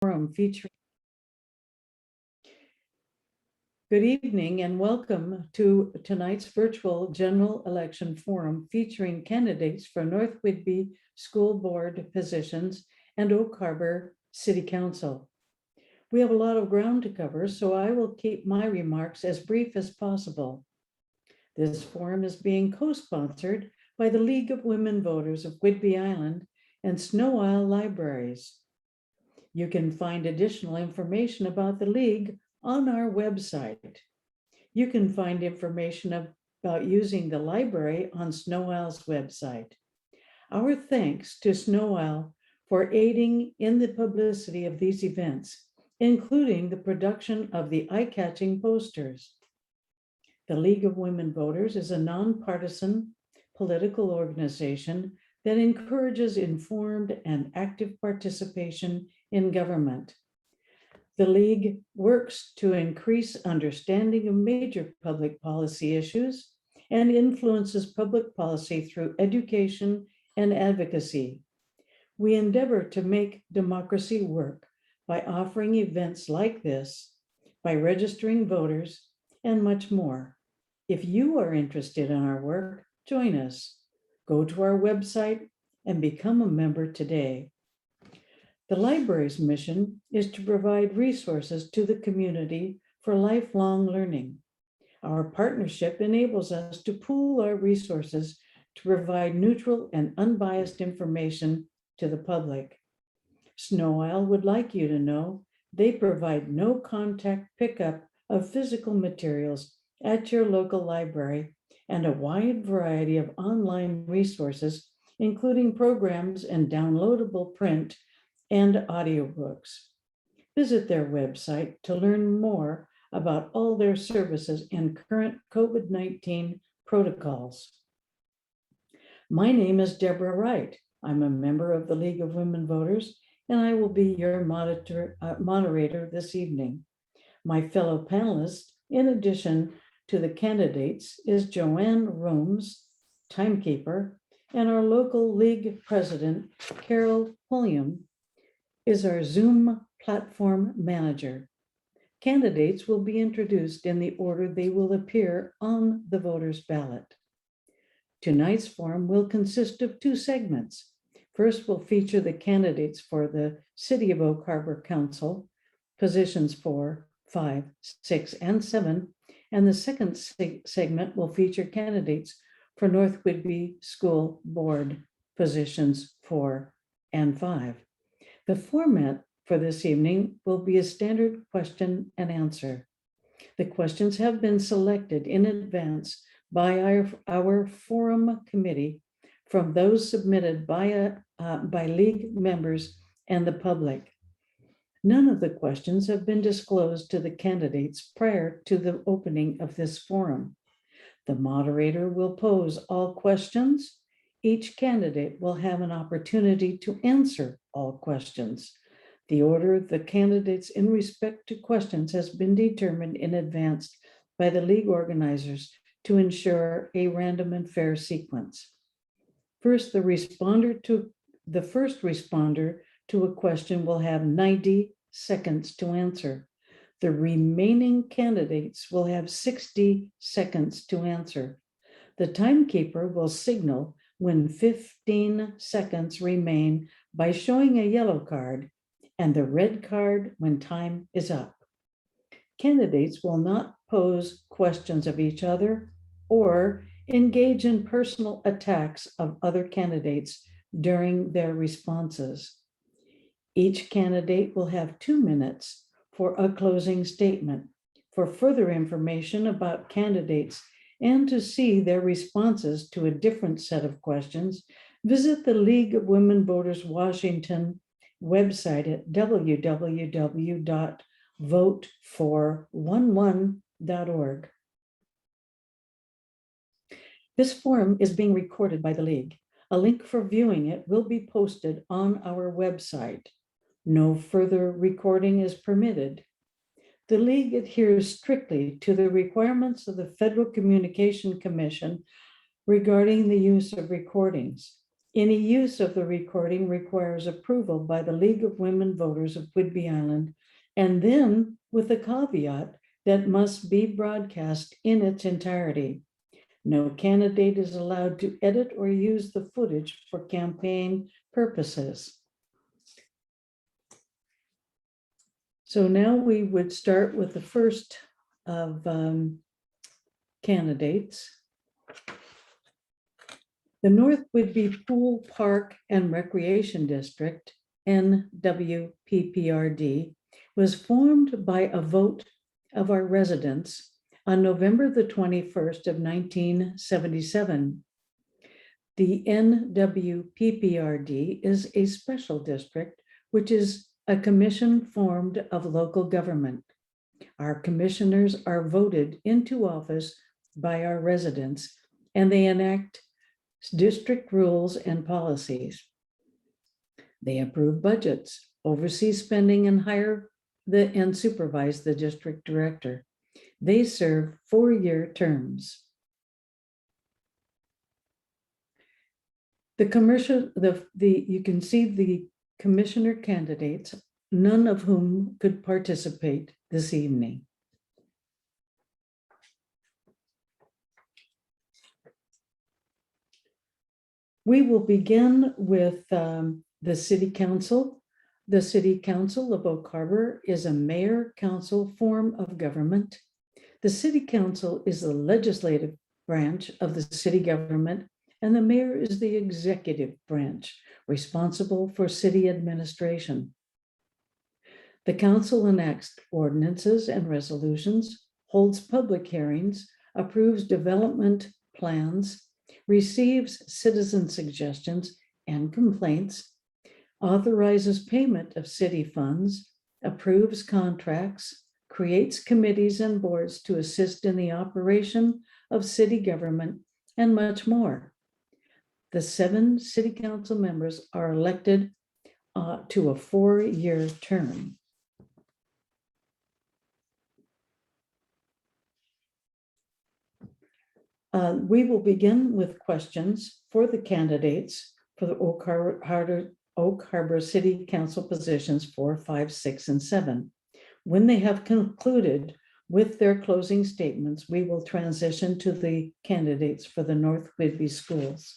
Forum featuring. Good evening and welcome to tonight's virtual general election forum featuring candidates for North Whidbey School Board positions and Oak Harbor City Council. We have a lot of ground to cover, so I will keep my remarks as brief as possible. This forum is being co-sponsored by the League of Women Voters of Whidbey Island and Snow Isle Libraries. You can find additional information about the League on our website. You can find information about using the library on Snow Isle's website. Our thanks to Snow Isle for aiding in the publicity of these events, including the production of the eye-catching posters. The League of Women Voters is a nonpartisan political organization that encourages informed and active participation in government. The League works to increase understanding of major public policy issues and influences public policy through education and advocacy. We endeavor to make democracy work by offering events like this, by registering voters, and much more. If you are interested in our work, join us. Go to our website and become a member today. The library's mission is to provide resources to the community for lifelong learning. Our partnership enables us to pool our resources to provide neutral and unbiased information to the public. Snow Isle would like you to know they provide no contact pickup of physical materials at your local library and a wide variety of online resources, including programs and downloadable print and audiobooks. Visit their website to learn more about all their services and current COVID-19 protocols. My name is Deborah Wright. I'm a member of the League of Women Voters, and I will be your moderator this evening. My fellow panelists, in addition to the candidates, is Joanne Rooms, timekeeper, and our local League president, Carol Pulliam, is our Zoom platform manager. Candidates will be introduced in the order they will appear on the voter's ballot. Tonight's forum will consist of two segments. First, we'll feature the candidates for the City of Oak Harbor Council, positions 4, 5, 6, and 7, and the second segment will feature candidates for North Whidbey School Board, positions 4 and 5. The format for this evening will be a standard question and answer. The questions have been selected in advance by our forum committee from those submitted by League members and the public. None of the questions have been disclosed to the candidates prior to the opening of this forum. The moderator will pose all questions. Each candidate will have an opportunity to answer all questions. The order of the candidates in respect to questions has been determined in advance by the League organizers to ensure a random and fair sequence. First, the first responder to a question will have 90 seconds to answer. The remaining candidates will have 60 seconds to answer. The timekeeper will signal when 15 seconds remain by showing a yellow card and the red card when time is up. Candidates will not pose questions of each other or engage in personal attacks of other candidates during their responses. Each candidate will have 2 minutes for a closing statement. For further information about candidates and to see their responses to a different set of questions, visit the League of Women Voters Washington website at www.votefor11.org. This forum is being recorded by the League. A link for viewing it will be posted on our website. No further recording is permitted. The League adheres strictly to the requirements of the Federal Communication Commission regarding the use of recordings. Any use of the recording requires approval by the League of Women Voters of Whidbey Island, and then with a caveat that must be broadcast in its entirety. No candidate is allowed to edit or use the footage for campaign purposes. So now we would start with the first of candidates. The North Whidbey Pool, Park, and Recreation District, NWPPRD, was formed by a vote of our residents on November the 21st of 1977. The NWPPRD is a special district, which is a commission formed of local government. Our commissioners are voted into office by our residents, and they enact district rules and policies. They approve budgets, oversee spending, and hire and supervise the district director. They serve 4-year terms. You can see the commissioner candidates, none of whom could participate this evening. We will begin with the City Council. The City Council of Oak Harbor is a mayor-council form of government. The City Council is the legislative branch of the city government, and the mayor is the executive branch responsible for city administration. The council enacts ordinances and resolutions, holds public hearings, approves development plans, receives citizen suggestions and complaints, authorizes payment of city funds, approves contracts, creates committees and boards to assist in the operation of city government, and much more. The 7 city council members are elected to a 4-year term. We will begin with questions for the candidates for the Oak Harbor City Council positions 4, 5, 6, and 7. When they have concluded with their closing statements, we will transition to the candidates for the North Whidbey schools.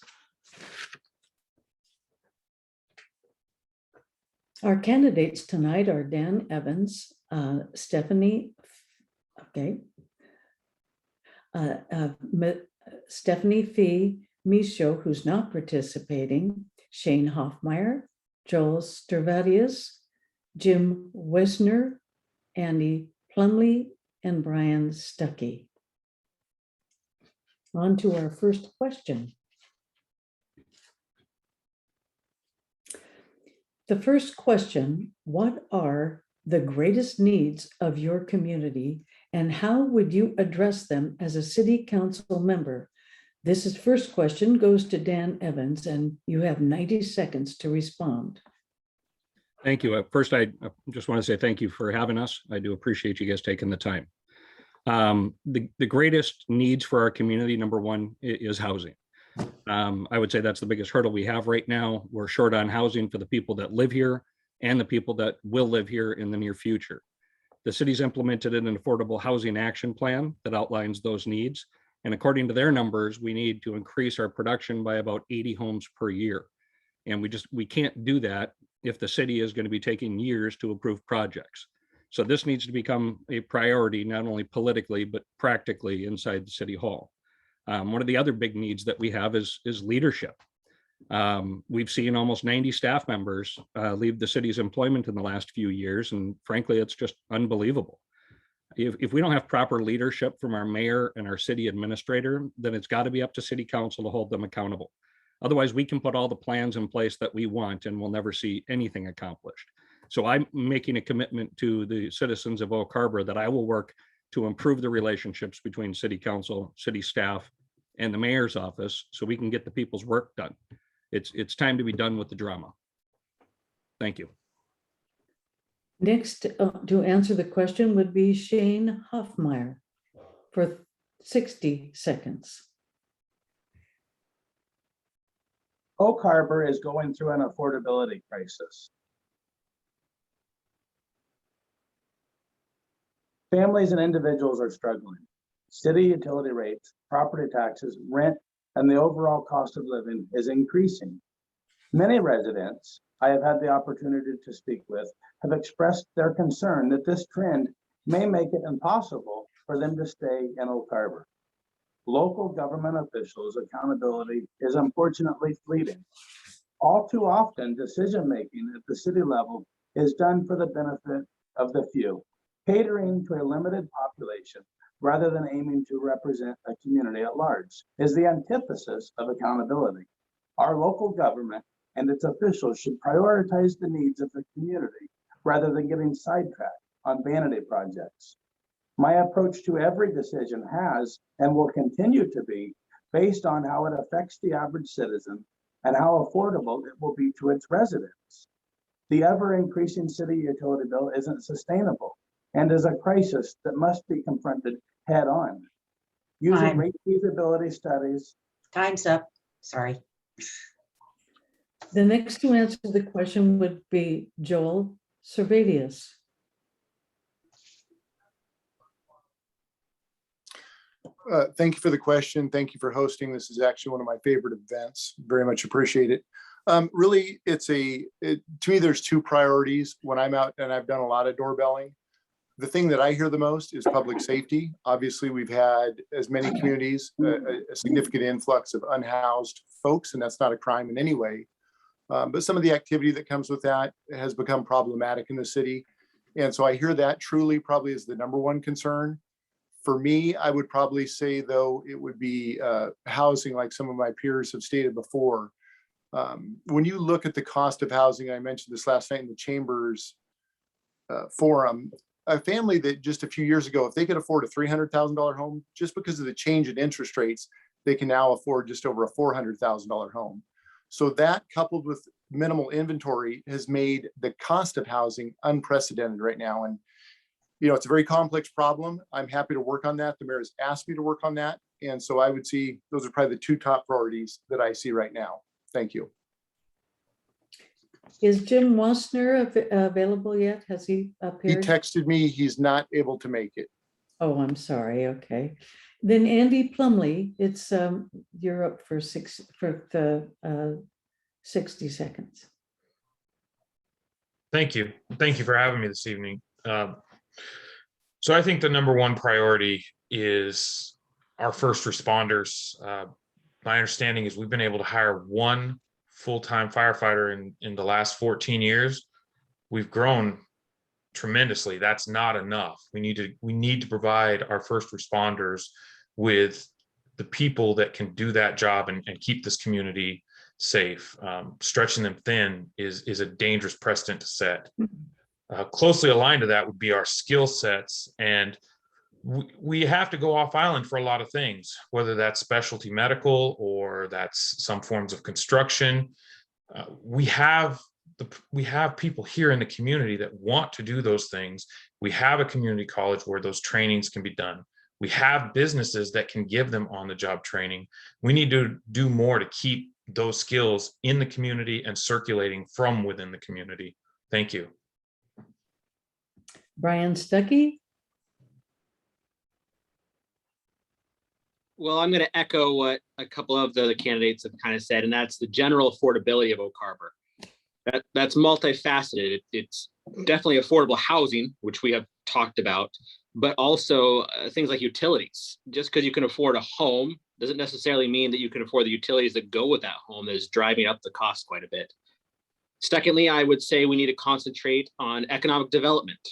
Our candidates tonight are Dan Evans, Stephanie Fee Michaud, who's not participating, Shane Hoffmeyer, Joel Stervadius, Jim Wesner, Andy Plumley, and Brian Stuckey. On to our first question. The first question: what are the greatest needs of your community, and how would you address them as a city council member? This first question goes to Dan Evans, and you have 90 seconds to respond. Thank you. First, I just want to say thank you for having us. I do appreciate you guys taking the time. The greatest needs for our community, number one, is housing. I would say that's the biggest hurdle we have right now. We're short on housing for the people that live here and the people that will live here in the near future. The city's implemented an affordable housing action plan that outlines those needs. And according to their numbers, we need to increase our production by about 80 homes per year. And we can't do that if the city is going to be taking years to approve projects. So this needs to become a priority, not only politically, but practically inside the city hall. One of the other big needs that we have is leadership. We've seen almost 90 staff members leave the city's employment in the last few years. And frankly, it's just unbelievable. If we don't have proper leadership from our mayor and our city administrator, then it's got to be up to city council to hold them accountable. Otherwise, we can put all the plans in place that we want and we'll never see anything accomplished. So I'm making a commitment to the citizens of Oak Harbor that I will work to improve the relationships between city council, city staff, and the mayor's office so we can get the people's work done. It's time to be done with the drama. Thank you. Next, to answer the question would be Shane Hoffmeyer for 60 seconds. Oak Harbor is going through an affordability crisis. Families and individuals are struggling. City utility rates, property taxes, rent, and the overall cost of living is increasing. Many residents I have had the opportunity to speak with have expressed their concern that this trend may make it impossible for them to stay in Oak Harbor. Local government officials' accountability is unfortunately fleeting. All too often, decision-making at the city level is done for the benefit of the few, catering to a limited population rather than aiming to represent a community at large, is the antithesis of accountability. Our local government and its officials should prioritize the needs of the community rather than getting sidetracked on vanity projects. My approach to every decision has and will continue to be based on how it affects the average citizen and how affordable it will be to its residents. The ever-increasing city utility bill isn't sustainable and is a crisis that must be confronted head-on. Using Time. rate feasibility studies. Time's up. Sorry. The next to answer the question would be Joel Servadius. Thank you for the question. Thank you for hosting. This is actually one of my favorite events. Very much appreciate it. Really, to me, there's two priorities when I'm out, and I've done a lot of doorbelling. The thing that I hear the most is public safety. Obviously, we've had, as many communities, a significant influx of unhoused folks, and that's not a crime in any way. But some of the activity that comes with that has become problematic in the city. And so I hear that truly probably is the number one concern. For me, I would probably say, though, it would be housing, like some of my peers have stated before. When you look at the cost of housing, I mentioned this last night in the Chambers forum, a family that just a few years ago, if they could afford a $300,000 home, just because of the change in interest rates, they can now afford just over a $400,000 home. So that, coupled with minimal inventory, has made the cost of housing unprecedented right now. And it's a very complex problem. I'm happy to work on that. The mayor has asked me to work on that. And so I would see those are probably the two top priorities that I see right now. Thank you. Is Jim Wasner available yet? Has he He appeared? texted me, he's not able to make it. Oh, I'm sorry. Okay. Then Andy Plumley, it's you're up for 60 seconds. Thank you. Thank you for having me this evening. So I think the number one priority is our first responders. My understanding is we've been able to hire one full-time firefighter in the last 14 years. We've grown tremendously. That's not enough. We need to provide our first responders with the people that can do that job and keep this community safe. Stretching them thin is a dangerous precedent to set. Closely aligned to that would be our skill sets, and we have to go off island for a lot of things, whether that's specialty medical or that's some forms of construction. We have people here in the community that want to do those things. We have a community college where those trainings can be done. We have businesses that can give them on-the-job training. We need to do more to keep those skills in the community and circulating from within the community. Thank you. Brian Stuckey. Well, I'm going to echo what a couple of the candidates have kind of said, and that's the general affordability of Oak Harbor. That's multifaceted. It's definitely affordable housing, which we have talked about, but also things like utilities. Just because you can afford a home doesn't necessarily mean that you can afford the utilities that go with that home that is driving up the cost quite a bit. Secondly, I would say we need to concentrate on economic development.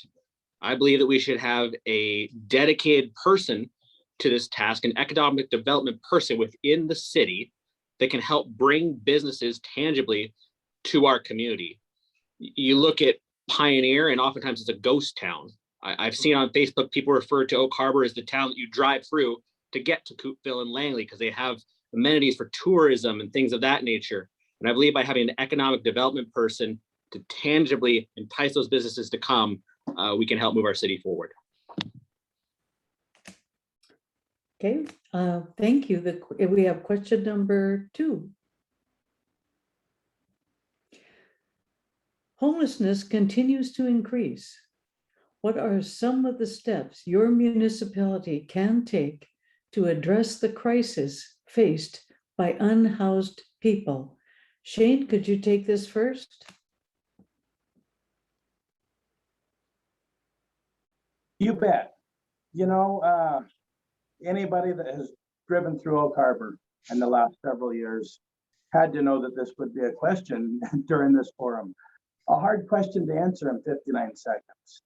I believe that we should have a dedicated person to this task, an economic development person within the city that can help bring businesses tangibly to our community. You look at Pioneer, and oftentimes it's a ghost town. I've seen on Facebook people refer to Oak Harbor as the town that you drive through to get to Coopville and Langley because they have amenities for tourism and things of that nature. And I believe by having an economic development person to tangibly entice those businesses to come, we can help move our city forward. Okay, thank you. We have question number 2. Homelessness continues to increase. What are some of the steps your municipality can take to address the crisis faced by unhoused people? Shane, could you take this first? You bet. You know, anybody that has driven through Oak Harbor in the last several years had to know that this would be a question during this forum. A hard question to answer in 59 seconds.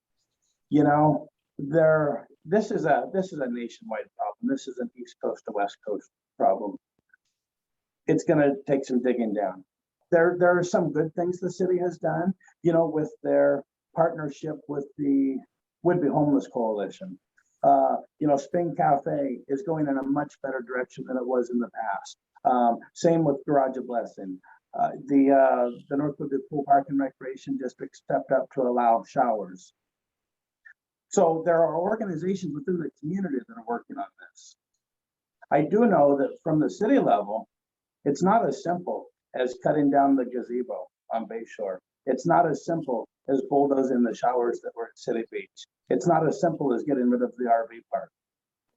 You know, this is a nationwide problem. This is an East Coast to West Coast problem. It's going to take some digging down. There are some good things the city has done, you know, with their partnership with the Whidbey Homeless Coalition. You know, Spin Cafe is going in a much better direction than it was in the past. Same with Garage of Blessing. The North Whidbey Pool Park and Recreation District stepped up to allow showers. So there are organizations within the community that are working on this. I do know that from the city level, it's not as simple as cutting down the gazebo on Bayshore. It's not as simple as bulldozing the showers that were at City Beach. It's not as simple as getting rid of the RV park.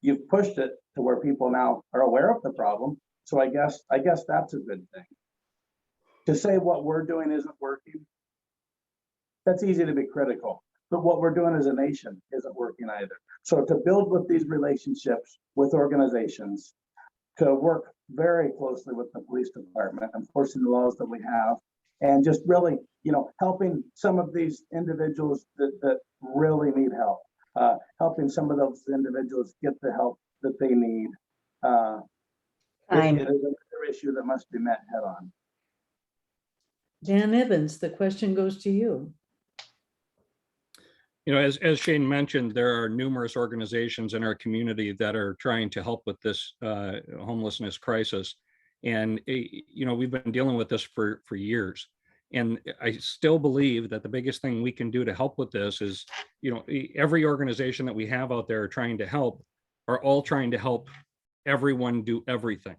You've pushed it to where people now are aware of the problem. So I guess that's a good thing. To say what we're doing isn't working, that's easy to be critical. But what we're doing as a nation isn't working either. So to build with these relationships with organizations, to work very closely with the police department, enforcing the laws that we have, and just really, you know, helping some of these individuals that really need help, helping some of those individuals get the help that they need. It is another issue that must be met head on. Dan Evans, the question goes to you. You know, as Shane mentioned, there are numerous organizations in our community that are trying to help with this homelessness crisis. And, you know, we've been dealing with this for years. And I still believe that the biggest thing we can do to help with this is, you know, every organization that we have out there trying to help are all trying to help everyone do everything.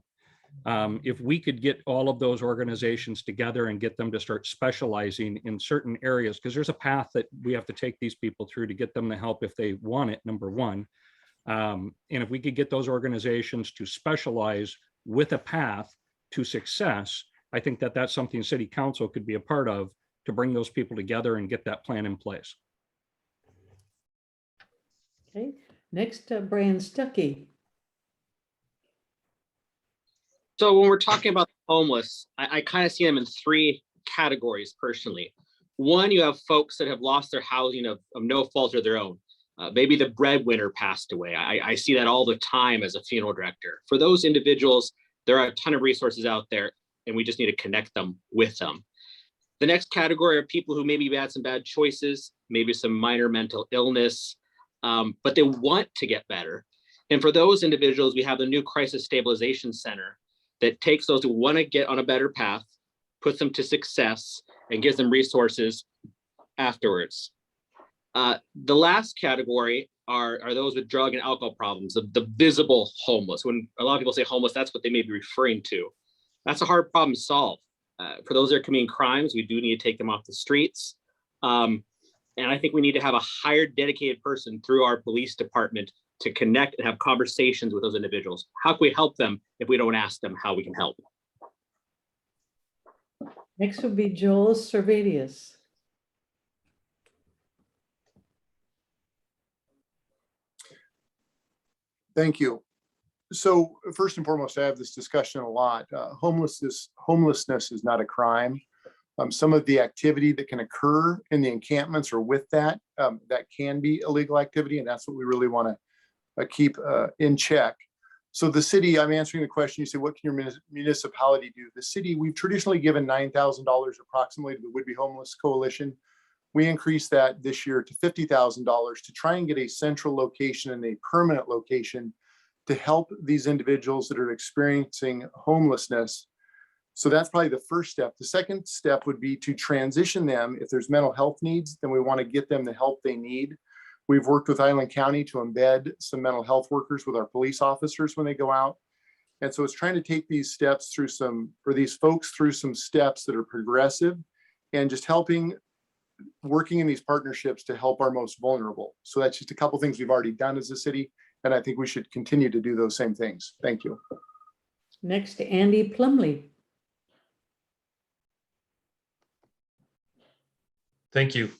If we could get all of those organizations together and get them to start specializing in certain areas, because there's a path that we have to take these people through to get them the help if they want it, number one. And if we could get those organizations to specialize with a path to success, I think that that's something City Council could be a part of to bring those people together and get that plan in place. Okay, next, Brian Stuckey. So when we're talking about the homeless, I kind of see them in three categories personally. One, you have folks that have lost their housing of no fault of their own. Maybe the breadwinner passed away. I see that all the time as a funeral director. For those individuals, there are a ton of resources out there, and we just need to connect them with them. The next category are people who maybe had some bad choices, maybe some minor mental illness, but they want to get better. And for those individuals, we have the new Crisis Stabilization Center that takes those who want to get on a better path, puts them to success, and gives them resources afterwards. The last category are those with drug and alcohol problems, the visible homeless. When a lot of people say homeless, that's what they may be referring to. That's a hard problem to solve. For those that are committing crimes, we do need to take them off the streets. And I think we need to have a hired dedicated person through our police department to connect and have conversations with those individuals. How can we help them if we don't ask them how we can help? Next would be Joel Servadius. Thank you. So first and foremost, I have this discussion a lot. Homelessness is not a crime. Some of the activity that can occur in the encampments or with that can be illegal activity, and that's what we really want to keep in check. So the city, I'm answering the question, you say, what can your municipality do? The city, we've traditionally given $9,000 approximately to the Whidbey Homeless Coalition. We increased that this year to $50,000 to try and get a central location and a permanent location to help these individuals that are experiencing homelessness. So that's probably the first step. The second step would be to transition them. If there's mental health needs, then we want to get them the help they need. We've worked with Island County to embed some mental health workers with our police officers when they go out. And so it's trying to take these steps through these folks through some steps that are progressive and just helping working in these partnerships to help our most vulnerable. So that's just a couple things we've already done as a city, and I think we should continue to do those same things. Thank you. Next, Andy Plumley. Thank you.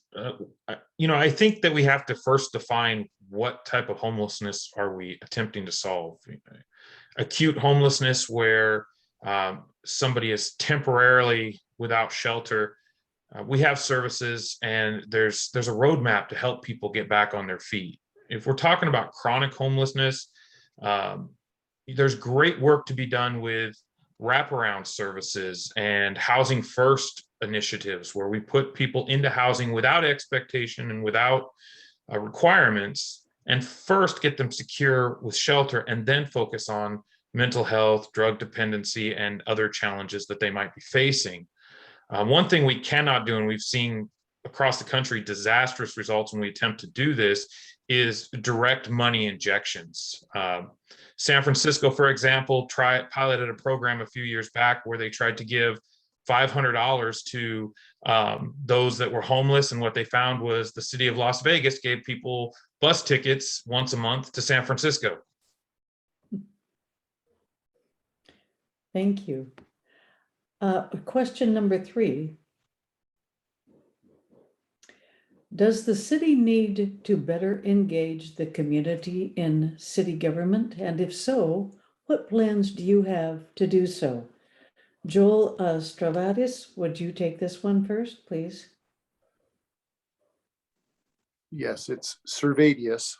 I think that we have to first define what type of homelessness are we attempting to solve. Acute homelessness, where somebody is temporarily without shelter. We have services, and there's a roadmap to help people get back on their feet. If we're talking about chronic homelessness, there's great work to be done with wraparound services and housing first initiatives, where we put people into housing without expectation and without requirements, and first get them secure with shelter, and then focus on mental health, drug dependency, and other challenges that they might be facing. One thing we cannot do, and we've seen across the country disastrous results when we attempt to do this, is direct money injections. San Francisco, for example, piloted a program a few years back where they tried to give $500 to those that were homeless. And what they found was the city of Las Vegas gave people bus tickets once a month to San Francisco. Thank you. Question number 3. Does the city need to better engage the community in city government? And if so, what plans do you have to do so? Joel Stravadis, would you take this one first, please? Yes, it's Servadius.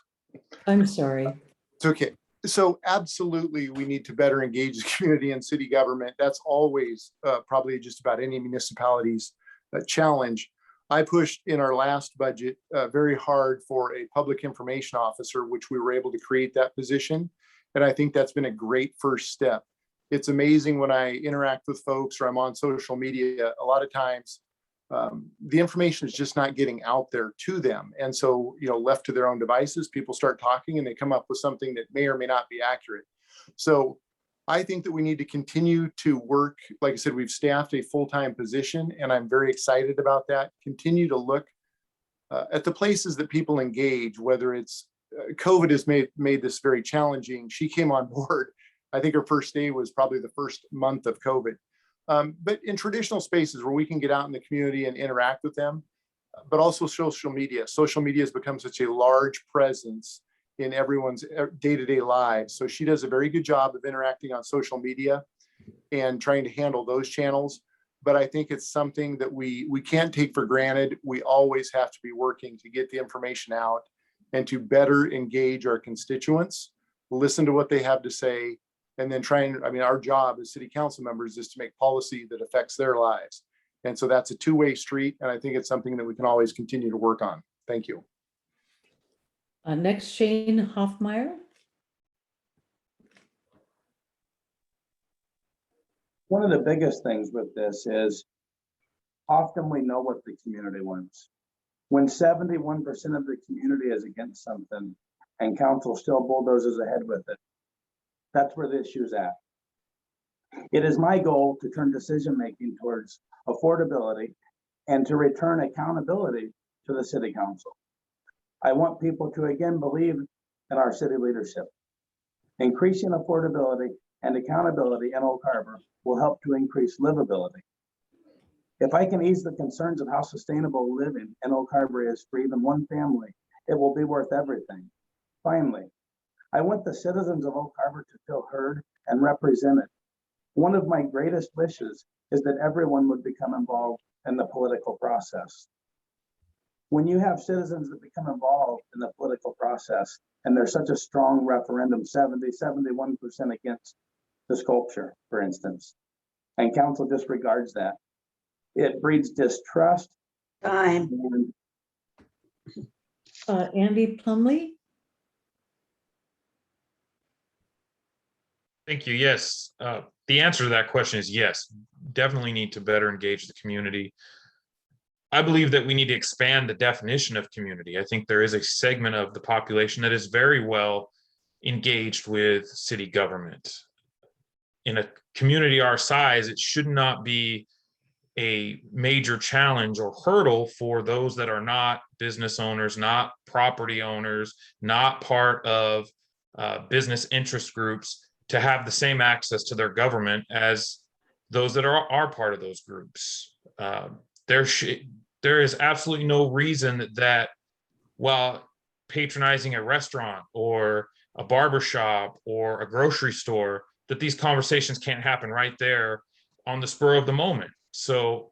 I'm sorry. It's okay. So absolutely, we need to better engage the community and city government. That's always probably just about any municipality's challenge. I pushed in our last budget very hard for a public information officer, which we were able to create that position. And I think that's been a great first step. It's amazing when I interact with folks or I'm on social media, a lot of times the information is just not getting out there to them. And so, left to their own devices, people start talking and they come up with something that may or may not be accurate. So I think that we need to continue to work. Like I said, we've staffed a full-time position, and I'm very excited about that. Continue to look at the places that people engage, whether it's COVID has made this very challenging. She came on board. I think her first day was probably the first month of COVID. But in traditional spaces where we can get out in the community and interact with them, but also social media. Social media has become such a large presence in everyone's day-to-day lives. So she does a very good job of interacting on social media and trying to handle those channels. But I think it's something that we can't take for granted. We always have to be working to get the information out and to better engage our constituents, listen to what they have to say, and then our job as city council members is to make policy that affects their lives. And so that's a two-way street. And I think it's something that we can always continue to work on. Thank you. Next, Shane Hoffmeyer. One of the biggest things with this is often we know what the community wants. When 71% of the community is against something and council still bulldozes ahead with it, that's where the issue is at. It is my goal to turn decision-making towards affordability and to return accountability to the city council. I want people to again believe in our city leadership. Increasing affordability and accountability in Oak Harbor will help to increase livability. If I can ease the concerns of how sustainable living in Oak Harbor is for even one family, it will be worth everything. Finally, I want the citizens of Oak Harbor to feel heard and represented. One of my greatest wishes is that everyone would become involved in the political process. When you have citizens that become involved in the political process, and there's such a strong referendum, 71% against the sculpture, for instance, and council disregards that, it breeds distrust. Time. Andy Plumley. Thank you. Yes. The answer to that question is yes. Definitely need to better engage the community. I believe that we need to expand the definition of community. I think there is a segment of the population that is very well engaged with city government. In a community our size, it should not be a major challenge or hurdle for those that are not business owners, not property owners, not part of business interest groups to have the same access to their government as those that are part of those groups. There is absolutely no reason that while patronizing a restaurant or a barber shop or a grocery store, that these conversations can't happen right there on the spur of the moment. So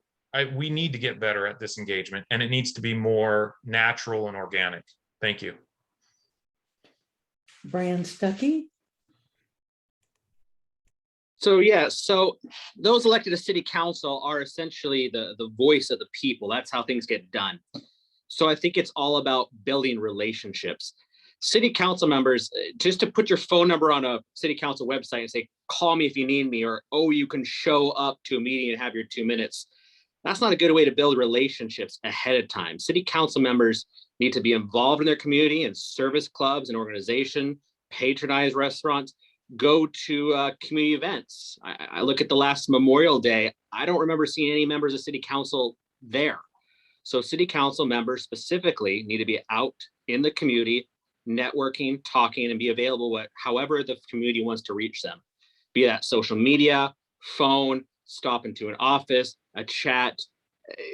we need to get better at this engagement, and it needs to be more natural and organic. Thank you. Brian Stuckey. So yeah, so those elected to city council are essentially the voice of the people. That's how things get done. So I think it's all about building relationships. City council members, just to put your phone number on a city council website and say, call me if you need me, or, oh, you can show up to a meeting and have your 2 minutes. That's not a good way to build relationships ahead of time. City council members need to be involved in their community and service clubs and organization, patronize restaurants, go to community events. I look at the last Memorial Day. I don't remember seeing any members of city council there. So city council members specifically need to be out in the community, networking, talking, and be available however the community wants to reach them. Be that social media, phone, stop into an office, a chat.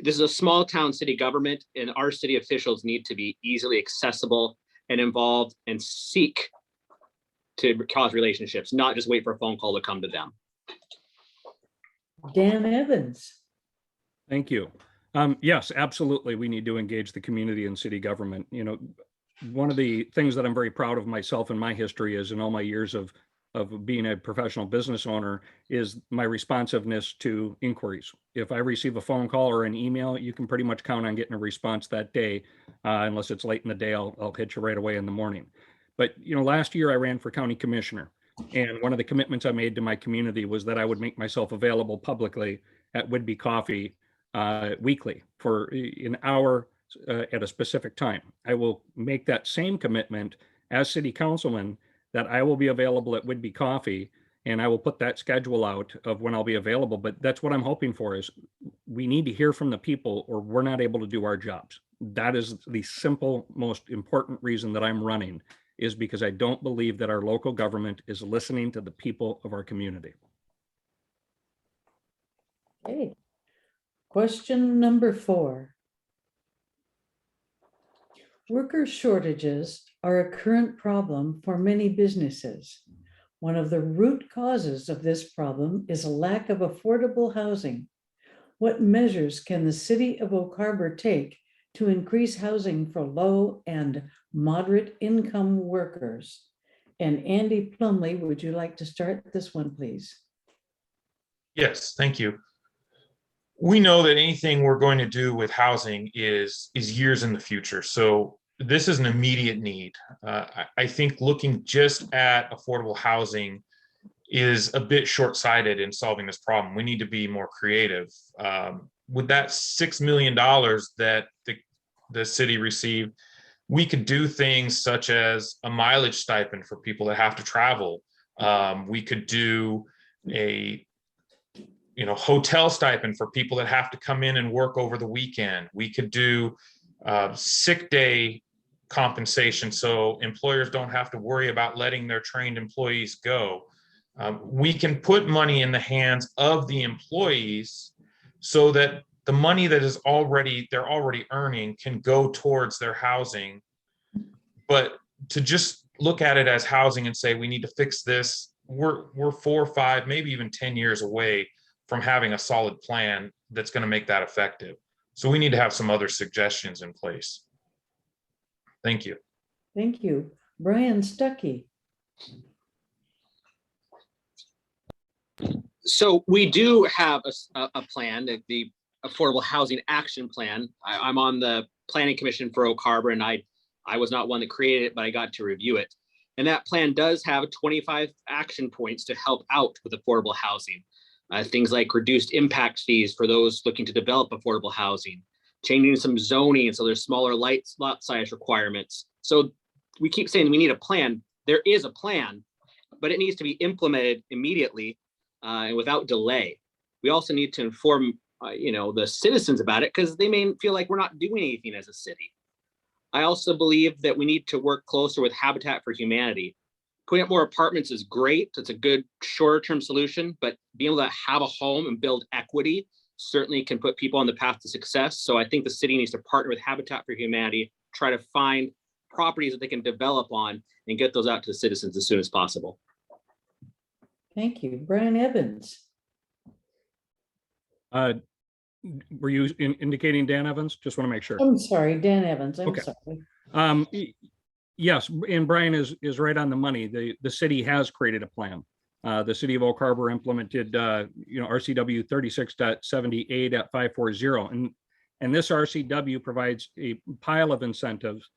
This is a small town city government, and our city officials need to be easily accessible and involved and seek to cause relationships, not just wait for a phone call to come to them. Dan Evans. Thank you. Yes, absolutely. We need to engage the community and city government. You know, one of the things that I'm very proud of myself and my history is in all my years of being a professional business owner is my responsiveness to inquiries. If I receive a phone call or an email, you can pretty much count on getting a response that day. Unless it's late in the day, I'll hit you right away in the morning. But, you know, last year I ran for county commissioner, and one of the commitments I made to my community was that I would make myself available publicly at Whidbey Coffee weekly for an hour at a specific time. I will make that same commitment as city councilman that I will be available at Whidbey Coffee, and I will put that schedule out of when I'll be available. But that's what I'm hoping for, is we need to hear from the people or we're not able to do our jobs. That is the simple, most important reason that I'm running, is because I don't believe that our local government is listening to the people of our community. Okay. Question number 4. Worker shortages are a current problem for many businesses. One of the root causes of this problem is a lack of affordable housing. What measures can the city of Oak Harbor take to increase housing for low and moderate income workers? And Andy Plumley, would you like to start this one, please? Yes, thank you. We know that anything we're going to do with housing is years in the future. So this is an immediate need. I think looking just at affordable housing is a bit short-sighted in solving this problem. We need to be more creative. With that $6 million that the city received, we could do things such as a mileage stipend for people that have to travel. We could do a hotel stipend for people that have to come in and work over the weekend. We could do sick day compensation so employers don't have to worry about letting their trained employees go. We can put money in the hands of the employees so that the money that they're already earning can go towards their housing. But to just look at it as housing and say we need to fix this, we're 4 or 5, maybe even 10 years away from having a solid plan that's going to make that effective. So we need to have some other suggestions in place. Thank you. Thank you. Brian Stuckey. So we do have a plan, the Affordable Housing Action Plan. I'm on the Planning Commission for Oak Harbor, and I was not one that created it, but I got to review it. And that plan does have 25 action points to help out with affordable housing. Things like reduced impact fees for those looking to develop affordable housing, changing some zoning so there's smaller lot size requirements. So we keep saying we need a plan. There is a plan, but it needs to be implemented immediately and without delay. We also need to inform the citizens about it, because they may feel like we're not doing anything as a city. I also believe that we need to work closer with Habitat for Humanity. Putting up more apartments is great. It's a good shorter term solution, but being able to have a home and build equity certainly can put people on the path to success. So I think the city needs to partner with Habitat for Humanity, try to find properties that they can develop on and get those out to the citizens as soon as possible. Thank you. Brian Evans. Were you indicating Dan Evans? Just want to make sure. I'm sorry, Dan Evans. I'm Okay. sorry. Yes, and Brian is right on the money. The city has created a plan. The city of Oak Harbor implemented, RCW 36.78 and this RCW provides a pile of incentives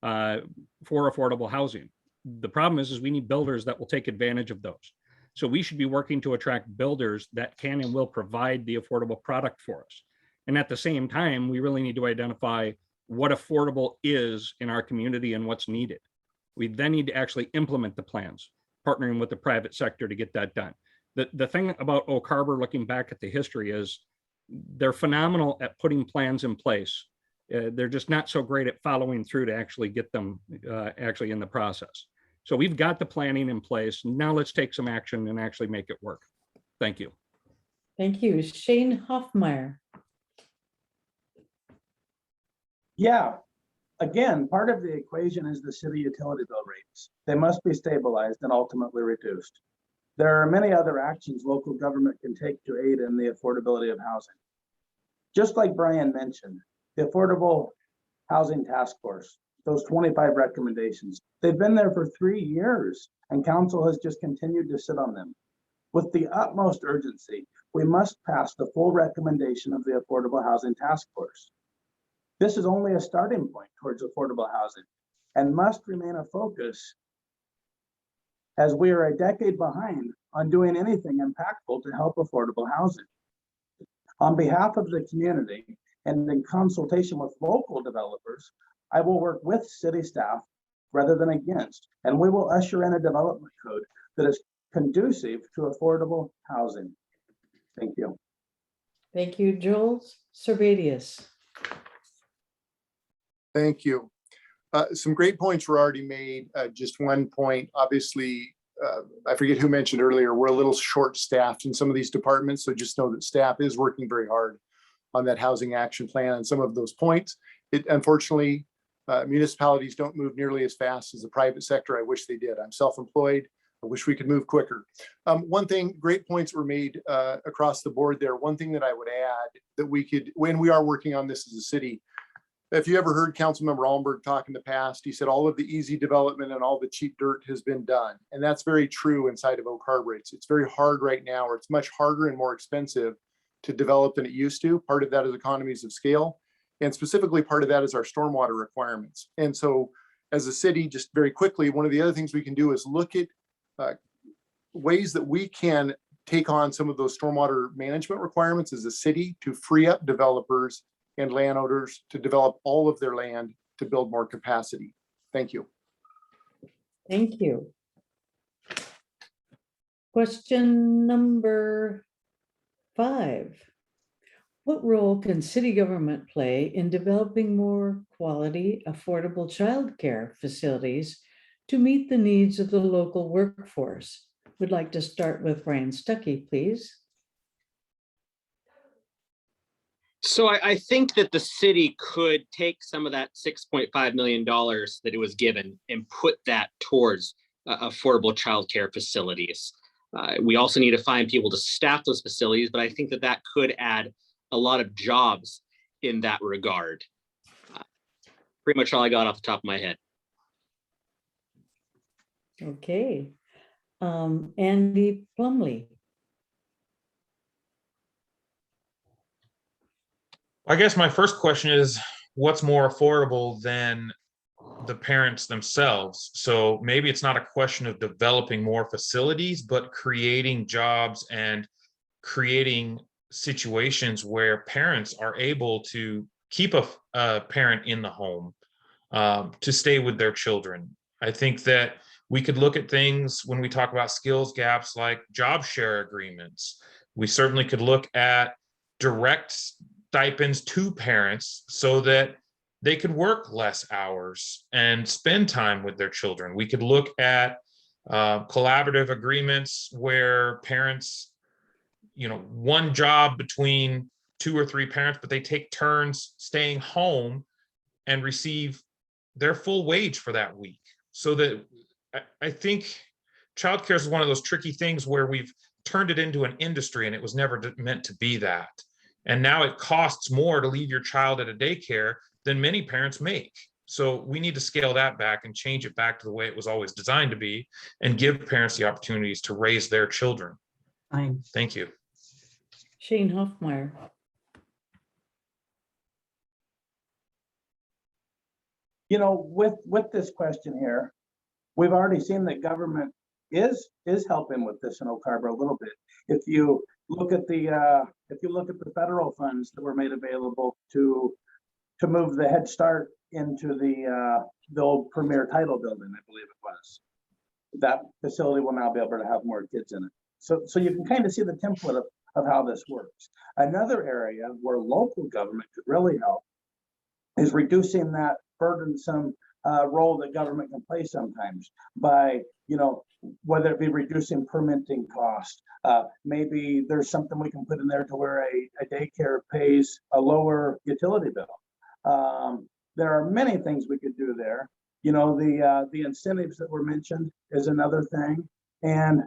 for affordable housing. The problem is we need builders that will take advantage of those. So we should be working to attract builders that can and will provide the affordable product for us. And at the same time, we really need to identify what affordable is in our community and what's needed. We then need to actually implement the plans, partnering with the private sector to get that done. The thing about Oak Harbor, looking back at the history, is they're phenomenal at putting plans in place. They're just not so great at following through to actually get them actually in the process. So we've got the planning in place. Now let's take some action and actually make it work. Thank you. Thank you. Shane Hoffmeyer. Yeah, again, part of the equation is the city utility bill rates. They must be stabilized and ultimately reduced. There are many other actions local government can take to aid in the affordability of housing. Just like Brian mentioned, the Affordable Housing Task Force, those 25 recommendations, they've been there for 3 years and council has just continued to sit on them. With the utmost urgency, we must pass the full recommendation of the Affordable Housing Task Force. This is only a starting point towards affordable housing and must remain a focus as we are a decade behind on doing anything impactful to help affordable housing. On behalf of the community and in consultation with local developers, I will work with city staff rather than against, and we will usher in a development code that is conducive to affordable housing. Thank you. Thank you, Joel Servadius. Thank you. Some great points were already made. Just one point, obviously, I forget who mentioned earlier, we're a little short-staffed in some of these departments, so just know that staff is working very hard on that housing action plan and some of those points. Unfortunately, municipalities don't move nearly as fast as the private sector. I wish they did. I'm self-employed. I wish we could move quicker. One thing, great points were made across the board there. One thing that I would add that we could, when we are working on this as a city, if you ever heard Councilmember Allenberg talk in the past, he said all of the easy development and all the cheap dirt has been done. And that's very true inside of Oak Harbor. It's very hard right now, or it's much harder and more expensive to develop than it used to. Part of that is economies of scale. And specifically part of that is our stormwater requirements. And so as a city, just very quickly, one of the other things we can do is look at ways that we can take on some of those stormwater management requirements as a city to free up developers and landowners to develop all of their land to build more capacity. Thank you. Thank you. Question number 5. What role can city government play in developing more quality, affordable childcare facilities to meet the needs of the local workforce? We'd like to start with Brian Stuckey, please. So I think that the city could take some of that $6.5 million that it was given and put that towards affordable childcare facilities. We also need to find people to staff those facilities, but I think that that could add a lot of jobs in that regard. Pretty much all I got off the top of my head. Okay. Andy Plumley. I guess my first question is, what's more affordable than the parents themselves? So maybe it's not a question of developing more facilities, but creating jobs and creating situations where parents are able to keep a parent in the home to stay with their children. I think that we could look at things when we talk about skills gaps like job share agreements. We certainly could look at direct stipends to parents so that they could work less hours and spend time with their children. We could look at collaborative agreements where parents, one job between 2 or 3 parents, but they take turns staying home and receive their full wage for that week. So that I think childcare is one of those tricky things where we've turned it into an industry and it was never meant to be that. And now it costs more to leave your child at a daycare than many parents make. So we need to scale that back and change it back to the way it was always designed to be and give parents the opportunities to raise their children. Fine. Thank you. Shane Hoffmeyer. With this question here, we've already seen that government is helping with this in Oak Harbor a little bit. If you look at the federal funds that were made available to move the Head Start into the old Premier Title building, I believe it was, that facility will now be able to have more kids in it. So you can kind of see the template of how this works. Another area where local government could really help is reducing that burdensome role that government can play sometimes by, whether it be reducing permitting cost. Maybe there's something we can put in there to where a daycare pays a lower utility bill. There are many things we could do there. The incentives that were mentioned is another thing, and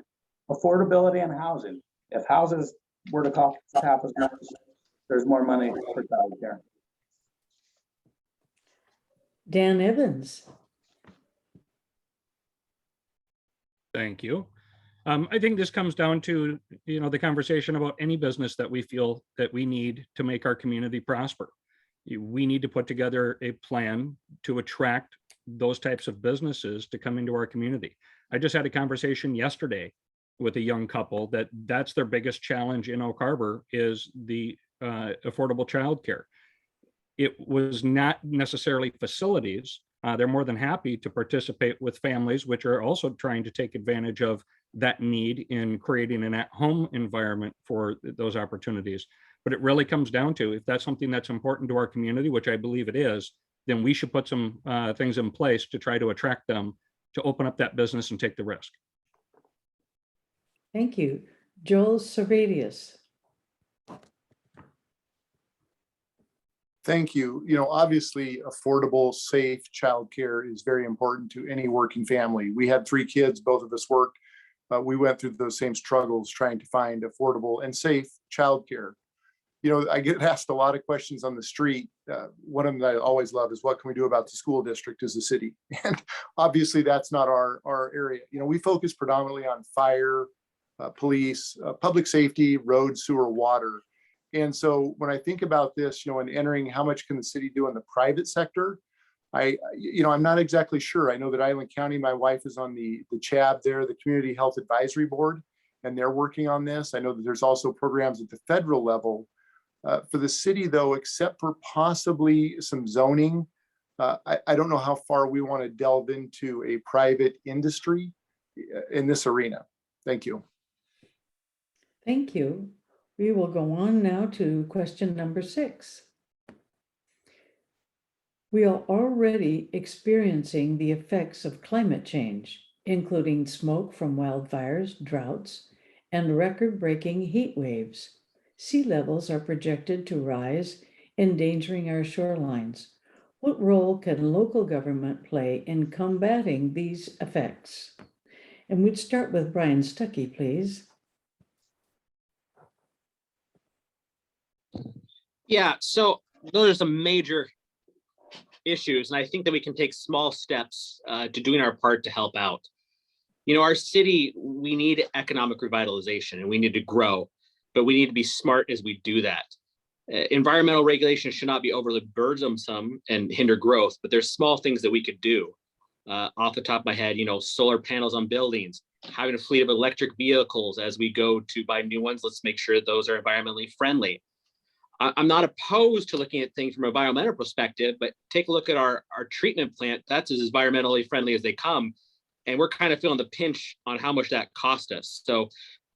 affordability and housing. If houses were to cost half as much, there's more money for childcare. Dan Evans. Thank you. I think this comes down to, the conversation about any business that we feel that we need to make our community prosper. We need to put together a plan to attract those types of businesses to come into our community. I just had a conversation yesterday with a young couple that's their biggest challenge in Oak Harbor is the affordable childcare. It was not necessarily facilities. They're more than happy to participate with families, which are also trying to take advantage of that need in creating an at-home environment for those opportunities. But it really comes down to, if that's something that's important to our community, which I believe it is, then we should put some things in place to try to attract them to open up that business and take the risk. Thank you. Joel Servadius. Thank you. Obviously, affordable, safe childcare is very important to any working family. We had 3 kids, both of us worked. We went through those same struggles trying to find affordable and safe childcare. I get asked a lot of questions on the street. One of them that I always love is, what can we do about the school district as a city? And obviously, that's not our area. We focus predominantly on fire, police, public safety, road, sewer, water. And so when I think about this, and entering how much can the city do in the private sector, I'm not exactly sure. I know that Island County, my wife is on the CHAB there, the Community Health Advisory Board, and they're working on this. I know that there's also programs at the federal level. For the city, though, except for possibly some zoning, I don't know how far we want to delve into a private industry in this arena. Thank you. Thank you. We will go on now to question number 6. We are already experiencing the effects of climate change, including smoke from wildfires, droughts, and record-breaking heat waves. Sea levels are projected to rise, endangering our shorelines. What role can local government play in combating these effects? And we'd start with Brian Stuckey, please. Yeah, so those are some major issues, and I think that we can take small steps to doing our part to help out. Our city, we need economic revitalization and we need to grow, but we need to be smart as we do that. Environmental regulations should not be overly burdensome and hinder growth, but there's small things that we could do. Off the top of my head, solar panels on buildings, having a fleet of electric vehicles as we go to buy new ones. Let's make sure that those are environmentally friendly. I'm not opposed to looking at things from an environmental perspective, but take a look at our treatment plant. That's as environmentally friendly as they come. And we're kind of feeling the pinch on how much that cost us. So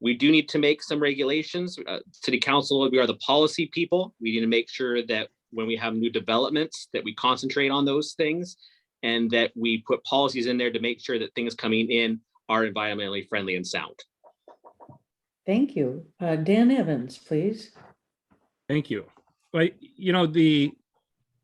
We do need to make some regulations. City council, we are the policy people. We need to make sure that when we have new developments, that we concentrate on those things and that we put policies in there to make sure that things coming in are environmentally friendly and sound. Thank you. Dan Evans, please. Thank you. Well, the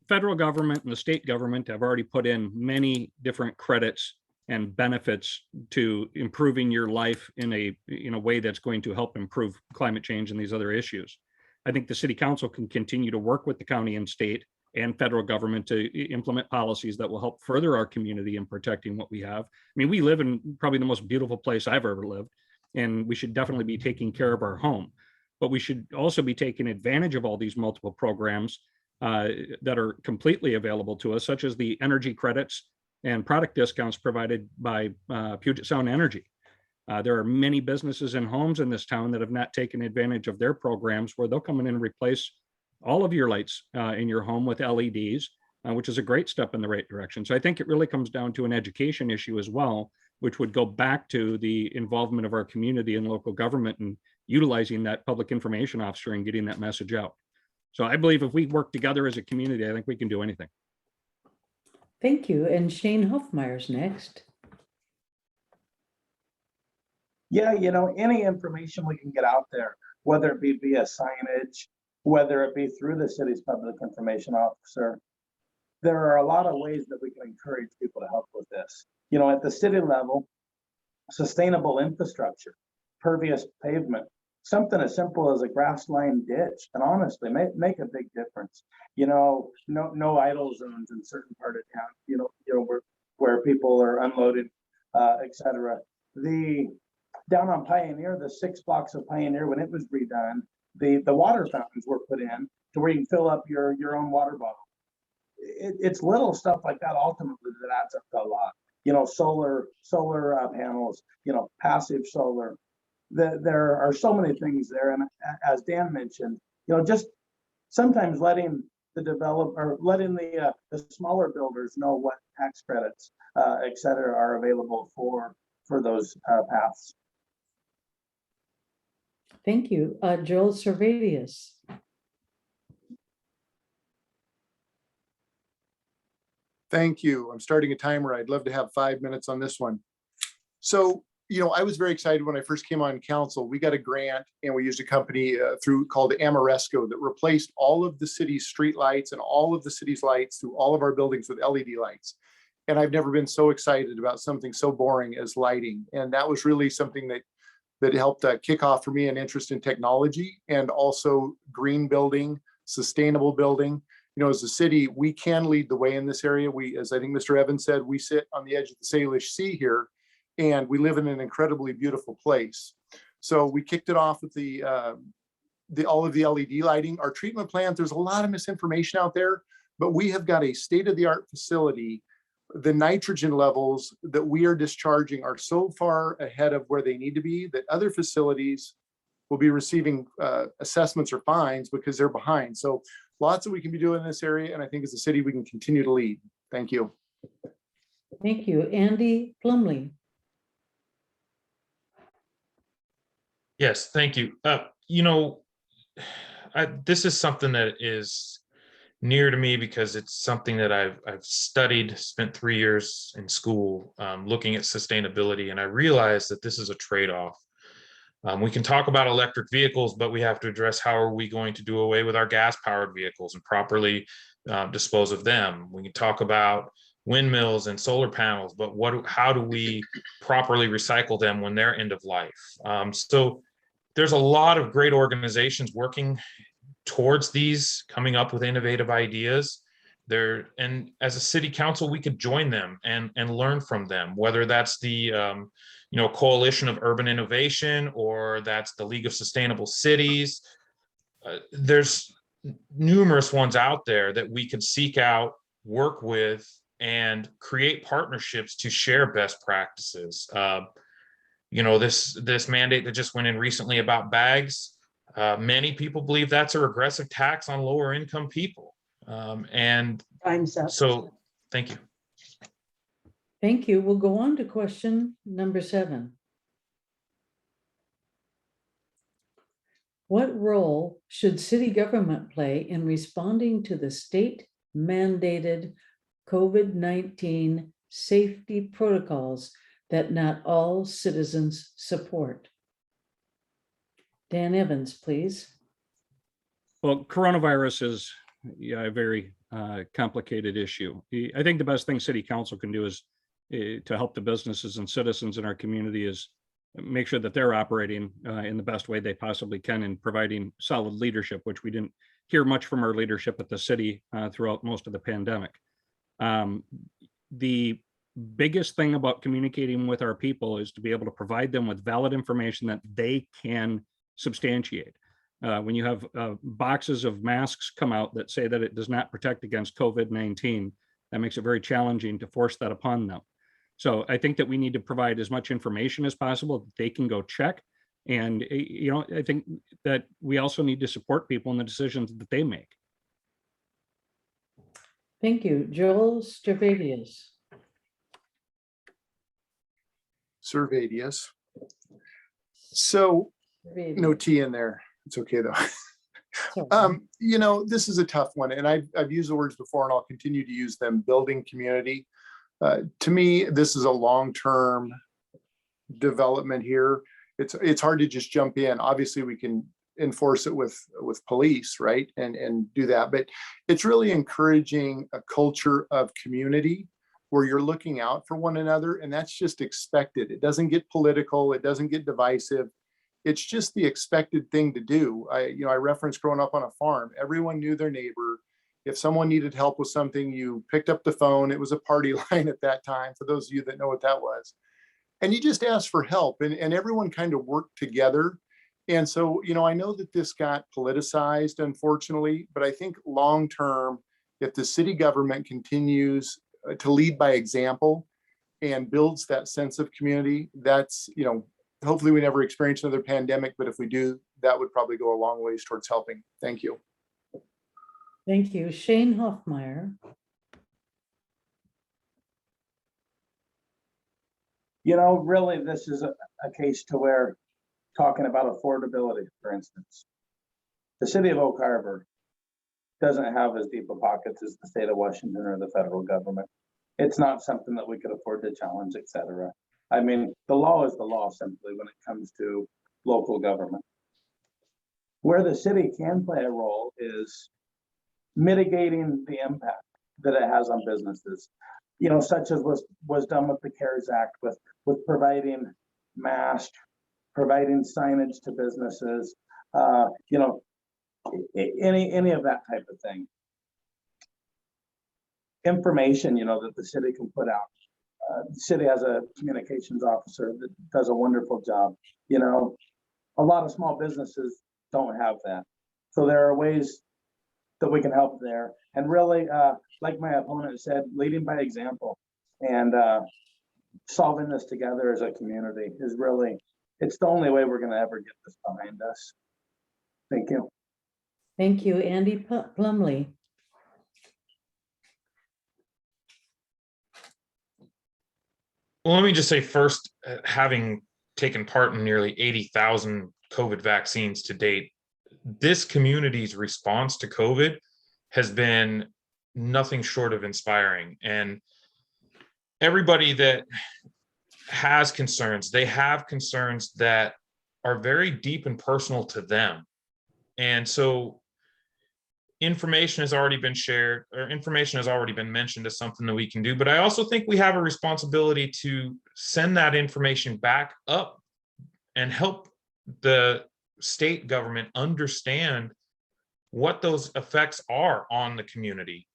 federal government and the state government have already put in many different credits and benefits to improving your life in a way that's going to help improve climate change and these other issues. I think the city council can continue to work with the county and state and federal government to implement policies that will help further our community in protecting what we have. I mean, we live in probably the most beautiful place I've ever lived, and we should definitely be taking care of our home. But we should also be taking advantage of all these multiple programs that are completely available to us, such as the energy credits and product discounts provided by Puget Sound Energy. There are many businesses and homes in this town that have not taken advantage of their programs, where they'll come in and replace all of your lights in your home with LEDs, which is a great step in the right direction. So I think it really comes down to an education issue as well, which would go back to the involvement of our community and local government and utilizing that public information officer and getting that message out. So I believe if we work together as a community, I think we can do anything. Thank you. And Shane Hoffmeyer's next. Yeah, any information we can get out there, whether it be via signage, whether it be through the city's public information officer, there are a lot of ways that we can encourage people to help with this. At the city level, sustainable infrastructure, pervious pavement, something as simple as a grass line ditch can honestly make a big difference. No idle zones in certain part of town, where people are unloaded, etc. Down on Pioneer, the 6 blocks of Pioneer, when it was redone, the water fountains were put in to where you can fill up your own water bottle. It's little stuff like that ultimately that adds up to a lot. Solar panels, passive solar. There are so many things there, and as Dan mentioned, just sometimes letting the smaller builders know what tax credits, et cetera, are available for those paths. Thank you. Joel Servadius. Thank you. I'm starting a timer. I'd love to have 5 minutes on this one. So, I was very excited when I first came on council. We got a grant and we used a company called Amoresco that replaced all of the city's street lights and all of the city's lights through all of our buildings with LED lights. And I've never been so excited about something so boring as lighting. And that was really something that helped kick off for me an interest in technology and also green building, sustainable building. As a city, we can lead the way in this area. As I think Mr. Evans said, we sit on the edge of the Salish Sea here, and we live in an incredibly beautiful place. So we kicked it off with all of the LED lighting. Our treatment plant, there's a lot of misinformation out there, but we have got a state-of-the-art facility. The nitrogen levels that we are discharging are so far ahead of where they need to be that other facilities will be receiving assessments or fines because they're behind. So lots that we can be doing in this area, and I think as a city, we can continue to lead. Thank you. Thank you. Andy Plumley. Yes, thank you. This is something that is near to me because it's something that I've studied, spent 3 years in school looking at sustainability, and I realized that this is a trade-off. We can talk about electric vehicles, but we have to address how are we going to do away with our gas-powered vehicles and properly dispose of them. We can talk about windmills and solar panels, but how do we properly recycle them when they're end of life? So there's a lot of great organizations working towards these, coming up with innovative ideas. And as a city council, we could join them and learn from them, whether that's the Coalition of Urban Innovation or that's the League of Sustainable Cities. There's numerous ones out there that we could seek out, work with, and create partnerships to share best practices. This mandate that just went in recently about bags, many people believe that's a regressive tax on lower income people. And Time's up. so, thank you. Thank you. We'll go on to question number 7. What role should city government play in responding to the state mandated COVID-19 safety protocols that not all citizens support? Dan Evans, please. Well, coronavirus is a very complicated issue. I think the best thing city council can do is to help the businesses and citizens in our community is make sure that they're operating in the best way they possibly can and providing solid leadership, which we didn't hear much from our leadership at the city throughout most of the pandemic. The biggest thing about communicating with our people is to be able to provide them with valid information that they can substantiate. When you have boxes of masks come out that say that it does not protect against COVID-19, that makes it very challenging to force that upon them. So I think that we need to provide as much information as possible that they can go check. And, I think that we also need to support people in the decisions that they make. Thank you. Joel Stravadius. Servadius. So no T in there. It's okay though. This is a tough one, and I've used the words before, and I'll continue to use them. Building community. To me, this is a long-term development here. It's hard to just jump in. Obviously, we can enforce it with police, right, and do that. But it's really encouraging a culture of community where you're looking out for one another, and that's just expected. It doesn't get political. It doesn't get divisive. It's just the expected thing to do. I referenced growing up on a farm. Everyone knew their neighbor. If someone needed help with something, you picked up the phone. It was a party line at that time, for those of you that know what that was. And you just asked for help, and everyone kind of worked together. And so, I know that this got politicized, unfortunately, but I think long-term, if the city government continues to lead by example and builds that sense of community, that's, hopefully we never experience another pandemic, but if we do, that would probably go a long ways towards helping. Thank you. Thank you. Shane Hoffmeyer. Really, this is a case to where talking about affordability, for instance, the city of Oak Harbor doesn't have as deep of pockets as the state of Washington or the federal government. It's not something that we could afford to challenge, et cetera. I mean, the law is the law simply when it comes to local government. Where the city can play a role is mitigating the impact that it has on businesses, such as was done with the CARES Act, with providing masks, providing signage to businesses, any of that type of thing. Information, that the city can put out. The city has a communications officer that does a wonderful job. A lot of small businesses don't have that. So there are ways that we can help there. And really, like my opponent said, leading by example and solving this together as a community is really, it's the only way we're going to ever get this behind us. Thank you. Thank you. Andy Plumley. Well, let me just say first, having taken part in nearly 80,000 COVID vaccines to date, this community's response to COVID has been nothing short of inspiring. And everybody that has concerns, they have concerns that are very deep and personal to them. And so information has already been shared, or information has already been mentioned as something that we can do. But I also think we have a responsibility to send that information back up and help the state government understand what those effects are on the community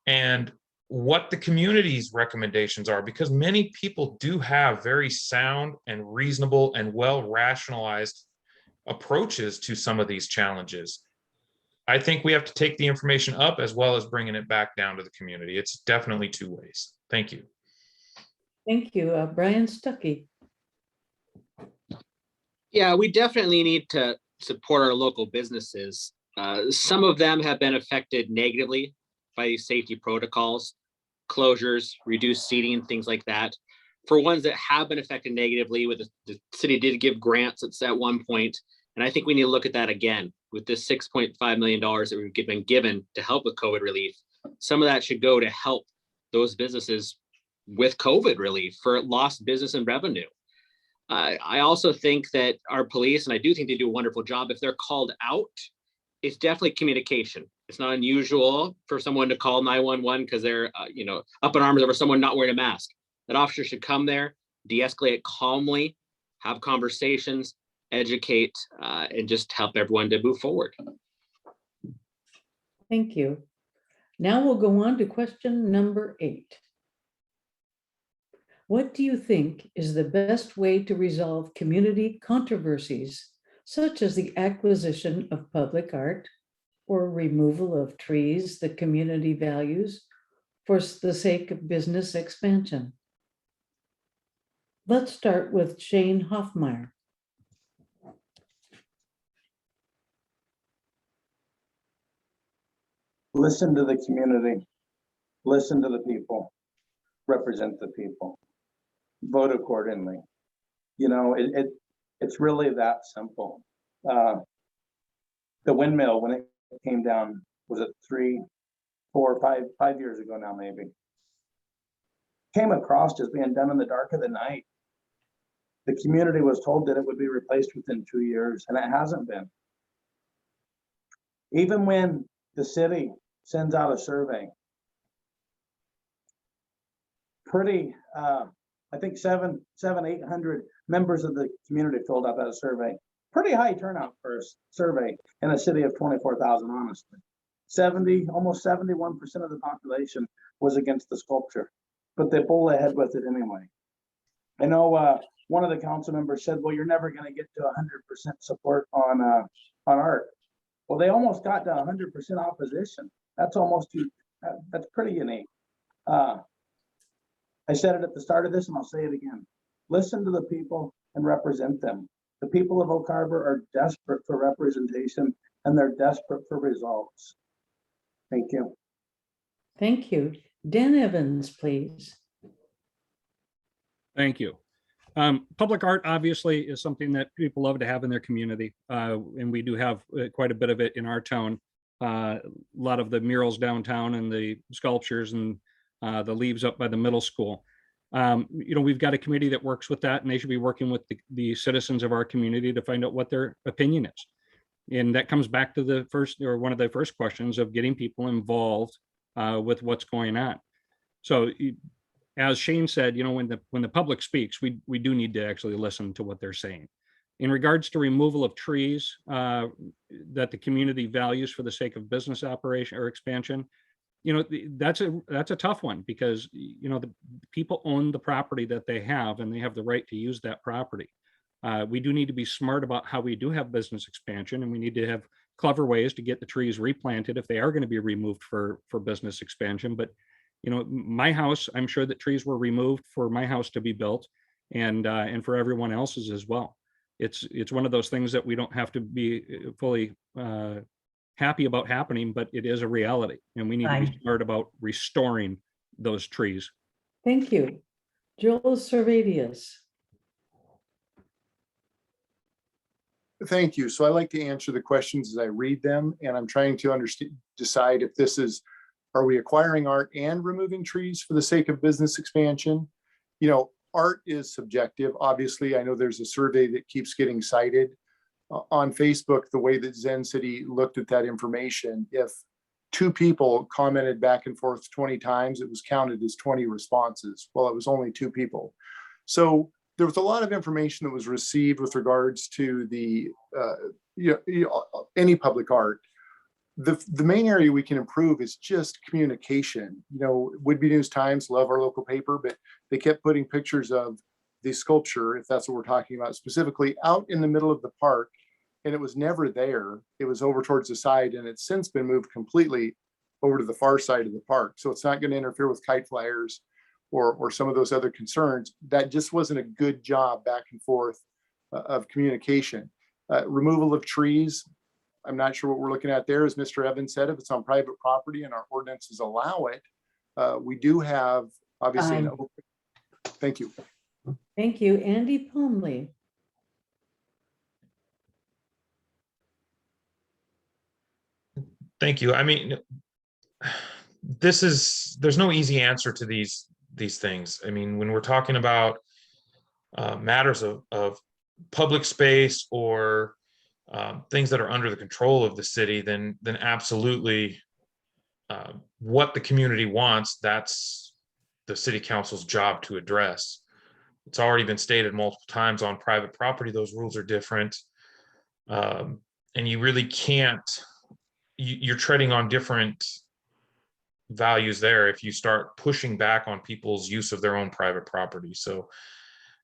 and what the community's recommendations are, because many people do have very sound and reasonable and well rationalized approaches to some of these challenges. I think we have to take the information up as well as bringing it back down to the community. It's definitely two ways. Thank you. Thank you. Brian Stuckey. Yeah, we definitely need to support our local businesses. Some of them have been affected negatively by these safety protocols, closures, reduced seating, things like that. For ones that have been affected negatively, the city did give grants at one point, And I think we need to look at that again with this $6.5 million that we've been given to help with COVID relief. Some of that should go to help those businesses with COVID relief for lost business and revenue. I also think that our police, and I do think they do a wonderful job, if they're called out, it's definitely communication. It's not unusual for someone to call 911 because they're, up in arms over someone not wearing a mask. That officer should come there, de-escalate calmly, have conversations, educate, and just help everyone to move forward. Thank you. Now we'll go on to question number 8. What do you think is the best way to resolve community controversies, such as the acquisition of public art or removal of trees the community values for the sake of business expansion? Let's start with Shane Hoffmeyer. Listen to the community, listen to the people, represent the people, vote accordingly. It's really that simple. The windmill, when it came down, was it 3, 4, 5 years ago now, maybe, came across just being done in the dark of the night. The community was told that it would be replaced within 2 years, and it hasn't been. Even when the city sends out a survey, I think 800 members of the community filled out that survey. Pretty high turnout for a survey in a city of 24,000, honestly. Almost 71% of the population was against the sculpture, but they pulled ahead with it anyway. I know one of the council members said, well, you're never going to get to 100% support on art. Well, they almost got to 100% opposition. That's pretty unique. I said it at the start of this, and I'll say it again. Listen to the people and represent them. The people of Oak Harbor are desperate for representation, and they're desperate for results. Thank you. Thank you. Dan Evans, please. Thank you. Public art obviously is something that people love to have in their community, and we do have quite a bit of it in our town. A lot of the murals downtown and the sculptures and the leaves up by the middle school. We've got a committee that works with that, and they should be working with the citizens of our community to find out what their opinion is. And that comes back to one of the first questions of getting people involved with what's going on. So as Shane said, when the public speaks, we do need to actually listen to what they're saying. In regards to removal of trees that the community values for the sake of business operation or expansion, that's a tough one, because the people own the property that they have, and they have the right to use that property. We do need to be smart about how we do have business expansion, and we need to have clever ways to get the trees replanted if they are going to be removed for business expansion. But my house, I'm sure that trees were removed for my house to be built, and for everyone else's as well. It's one of those things that we don't have to be fully happy about happening, but it is a reality, and we need to be smart about restoring those trees. Thank you. Joel Servadius. Thank you. So I like to answer the questions as I read them, and I'm trying to decide if this is, are we acquiring art and removing trees for the sake of business expansion? Art is subjective. Obviously, I know there's a survey that keeps getting cited on Facebook. The way that Zen City looked at that information, if 2 people commented back and forth 20 times, it was counted as 20 responses. Well, it was only 2 people. So there was a lot of information that was received with regards to the any public art. The main area we can improve is just communication. Whidbey News Times, love our local paper, but they kept putting pictures of the sculpture, if that's what we're talking about, specifically out in the middle of the park, and it was never there. It was over towards the side, and it's since been moved completely over to the far side of the park. So it's not going to interfere with kite flyers or some of those other concerns. That just wasn't a good job back and forth of communication. Removal of trees, I'm not sure what we're looking at there. As Mr. Evans said, if it's on private property and our ordinances allow it, we do have obviously an open. Thank you. Thank you. Andy Palmley. Thank you. I mean, there's no easy answer to these things. I mean, when we're talking about matters of public space or things that are under the control of the city, then absolutely what the community wants, that's the city council's job to address. It's already been stated multiple times on private property, those rules are different. And you really can't, you're treading on different values there if you start pushing back on people's use of their own private property. So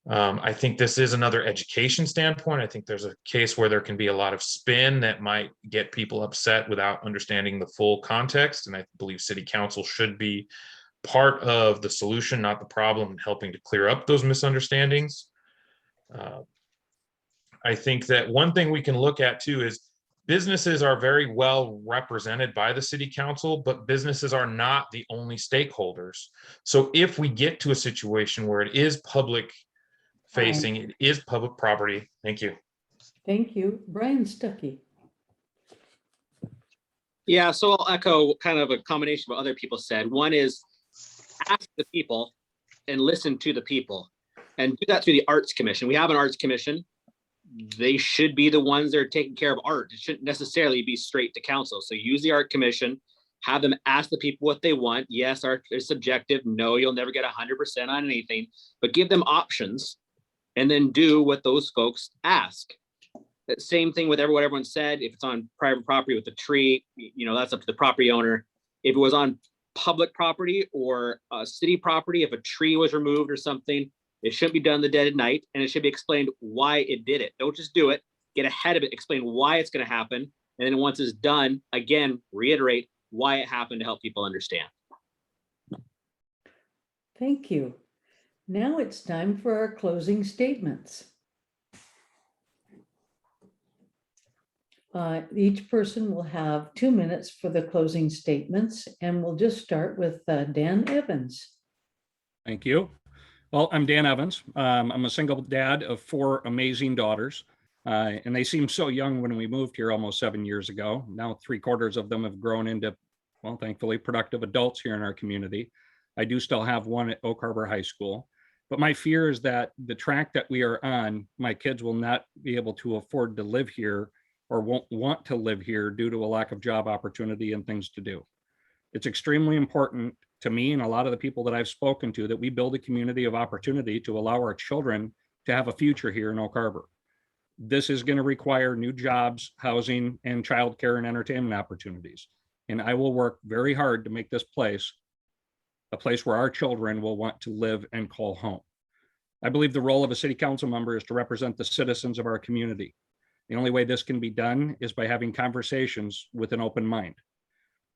I think this is another education standpoint. I think there's a case where there can be a lot of spin that might get people upset without understanding the full context. And I believe city council should be part of the solution, not the problem, and helping to clear up those misunderstandings. I think that one thing we can look at too is businesses are very well represented by the city council, but businesses are not the only stakeholders. So if we get to a situation where it is public facing, it is public property. Thank you. Thank you. Brian Stuckey. Yeah, so I'll echo kind of a combination of what other people said. One is ask the people and listen to the people, and do that through the Arts Commission. We have an Arts Commission. They should be the ones that are taking care of art. It shouldn't necessarily be straight to council. So use the Art Commission, have them ask the people what they want. Yes, art is subjective. No, you'll never get 100% on anything, but give them options and then do what those folks ask. That same thing with what everyone said. If it's on private property with a tree, that's up to the property owner. If it was on public property or city property, if a tree was removed or something, it shouldn't be done the dead of night, and it should be explained why it did it. Don't just do it, get ahead of it, explain why it's going to happen. And then once it's done, again, reiterate why it happened to help people understand. Thank you. Now it's time for our closing statements. Each person will have 2 minutes for the closing statements, and we'll just start with Dan Evans. Thank you. Well, I'm Dan Evans. I'm a single dad of 4 amazing daughters, and they seemed so young when we moved here almost 7 years ago. Now 3/4 of them have grown into, well, thankfully, productive adults here in our community. I do still have one at Oak Harbor High School, but my fear is that the track that we are on, my kids will not be able to afford to live here or won't want to live here due to a lack of job opportunity and things to do. It's extremely important to me and a lot of the people that I've spoken to that we build a community of opportunity to allow our children to have a future here in Oak Harbor. This is going to require new jobs, housing, and childcare and entertainment opportunities. And I will work very hard to make this place a place where our children will want to live and call home. I believe the role of a city council member is to represent the citizens of our community. The only way this can be done is by having conversations with an open mind.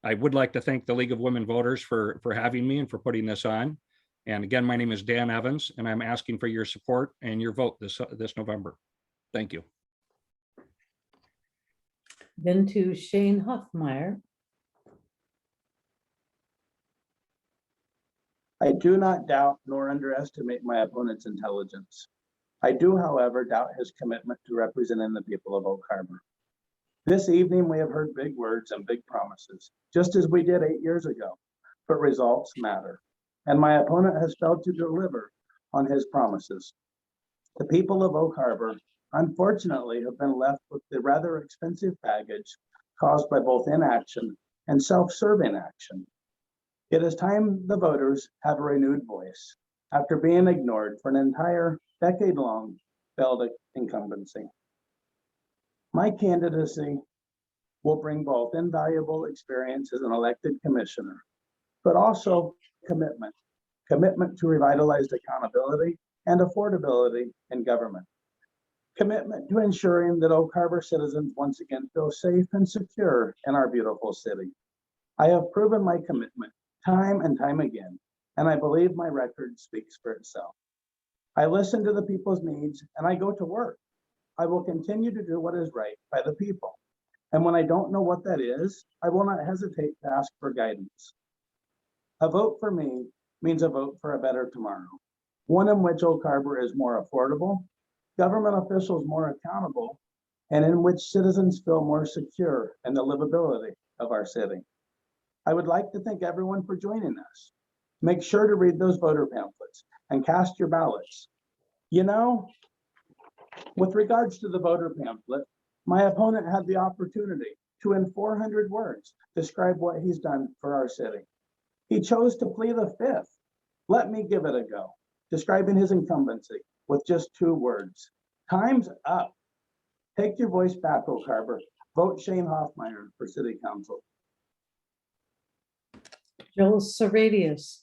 I would like to thank the League of Women Voters for having me and for putting this on. And again, my name is Dan Evans, and I'm asking for your support and your vote this November. Thank you. Then to Shane Hoffmeyer. I do not doubt nor underestimate my opponent's intelligence. I do, however, doubt his commitment to representing the people of Oak Harbor. This evening, we have heard big words and big promises, just as we did 8 years ago, but results matter. And my opponent has failed to deliver on his promises. The people of Oak Harbor, unfortunately, have been left with the rather expensive baggage caused by both inaction and self-serving action. It is time the voters have a renewed voice after being ignored for an entire decade-long failed incumbency. My candidacy will bring both invaluable experience as an elected commissioner, but also commitment to revitalized accountability and affordability in government, commitment to ensuring that Oak Harbor citizens once again feel safe and secure in our beautiful city. I have proven my commitment time and time again, and I believe my record speaks for itself. I listen to the people's needs and I go to work. I will continue to do what is right by the people. And when I don't know what that is, I will not hesitate to ask for guidance. A vote for me means a vote for a better tomorrow, one in which Oak Harbor is more affordable, government officials more accountable, and in which citizens feel more secure in the livability of our city. I would like to thank everyone for joining us. Make sure to read those voter pamphlets and cast your ballots. You know, with regards to the voter pamphlet, my opponent had the opportunity to, in 400 words, describe what he's done for our city. He chose to plead the fifth. Let me give it a go, describing his incumbency with just 2 words. Time's up. Take your voice back, Oak Harbor. Vote Shane Hoffmeyer for City Council. Joel Servadius.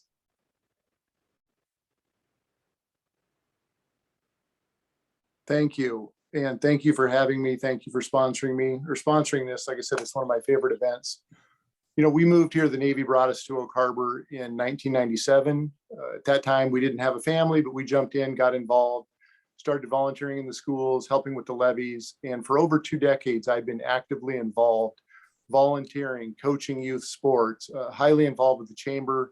Thank you. And thank you for having me. Thank you for sponsoring me or sponsoring this. Like I said, it's one of my favorite events. You know, we moved here, the Navy brought us to Oak Harbor in 1997. At that time, we didn't have a family, but we jumped in, got involved, started volunteering in the schools, helping with the levies. And for over 2 decades, I've been actively involved, volunteering, coaching youth sports, highly involved with the chamber,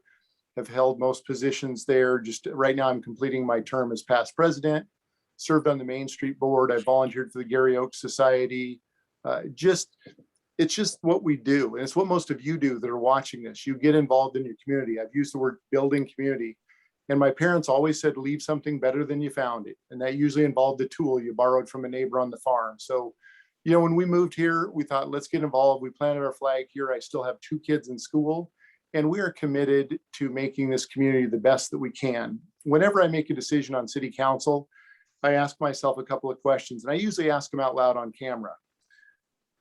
have held most positions there. Just right now, I'm completing my term as past president, served on the Main Street board. I volunteered for the Gary Oaks Society. It's just what we do. And it's what most of you do that are watching this. You get involved in your community. I've used the word building community. And my parents always said, leave something better than you found it. And that usually involved a tool you borrowed from a neighbor on the farm. So, you know, when we moved here, we thought, let's get involved. We planted our flag here. I still have 2 kids in school. And we are committed to making this community the best that we can. Whenever I make a decision on city council, I ask myself a couple of questions. And I usually ask them out loud on camera.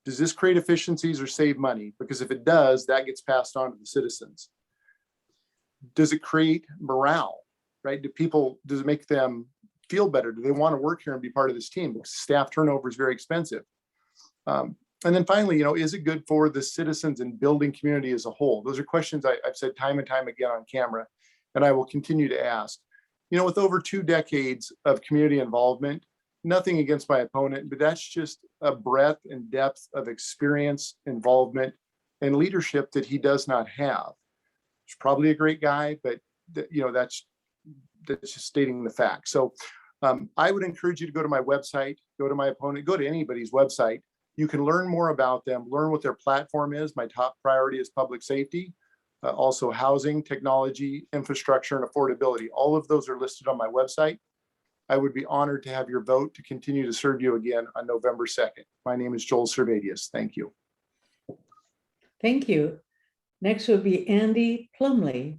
Does this create efficiencies or save money? Because if it does, that gets passed on to the citizens. Does it create morale, right? Does it make them feel better? Do they want to work here and be part of this team? Because staff turnover is very expensive. And then finally, you know, is it good for the citizens and building community as a whole? Those are questions I've said time and time again on camera, and I will continue to ask. You know, with over 2 decades of community involvement, nothing against my opponent, but that's just a breadth and depth of experience, involvement, and leadership that he does not have. He's probably a great guy, but you know, that's just stating the fact. So I would encourage you to go to my website, go to my opponent, go to anybody's website. You can learn more about them, learn what their platform is. My top priority is public safety, also housing, technology, infrastructure, and affordability. All of those are listed on my website. I would be honored to have your vote to continue to serve you again on November 2nd. My name is Joel Servadius. Thank you. Thank you. Next would be Andy Plumley.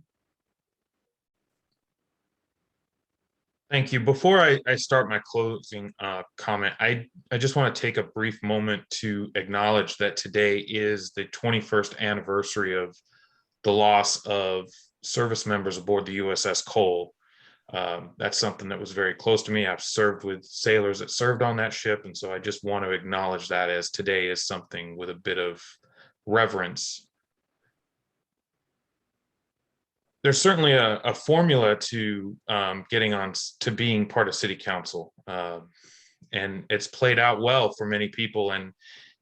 Thank you. Before I start my closing comment, I just want to take a brief moment to acknowledge that today is the 21st anniversary of the loss of service members aboard the USS Cole. That's something that was very close to me. I've served with sailors that served on that ship, and so I just want to acknowledge that, as today is something with a bit of reverence. There's certainly a formula to getting on to being part of city council, and it's played out well for many people, and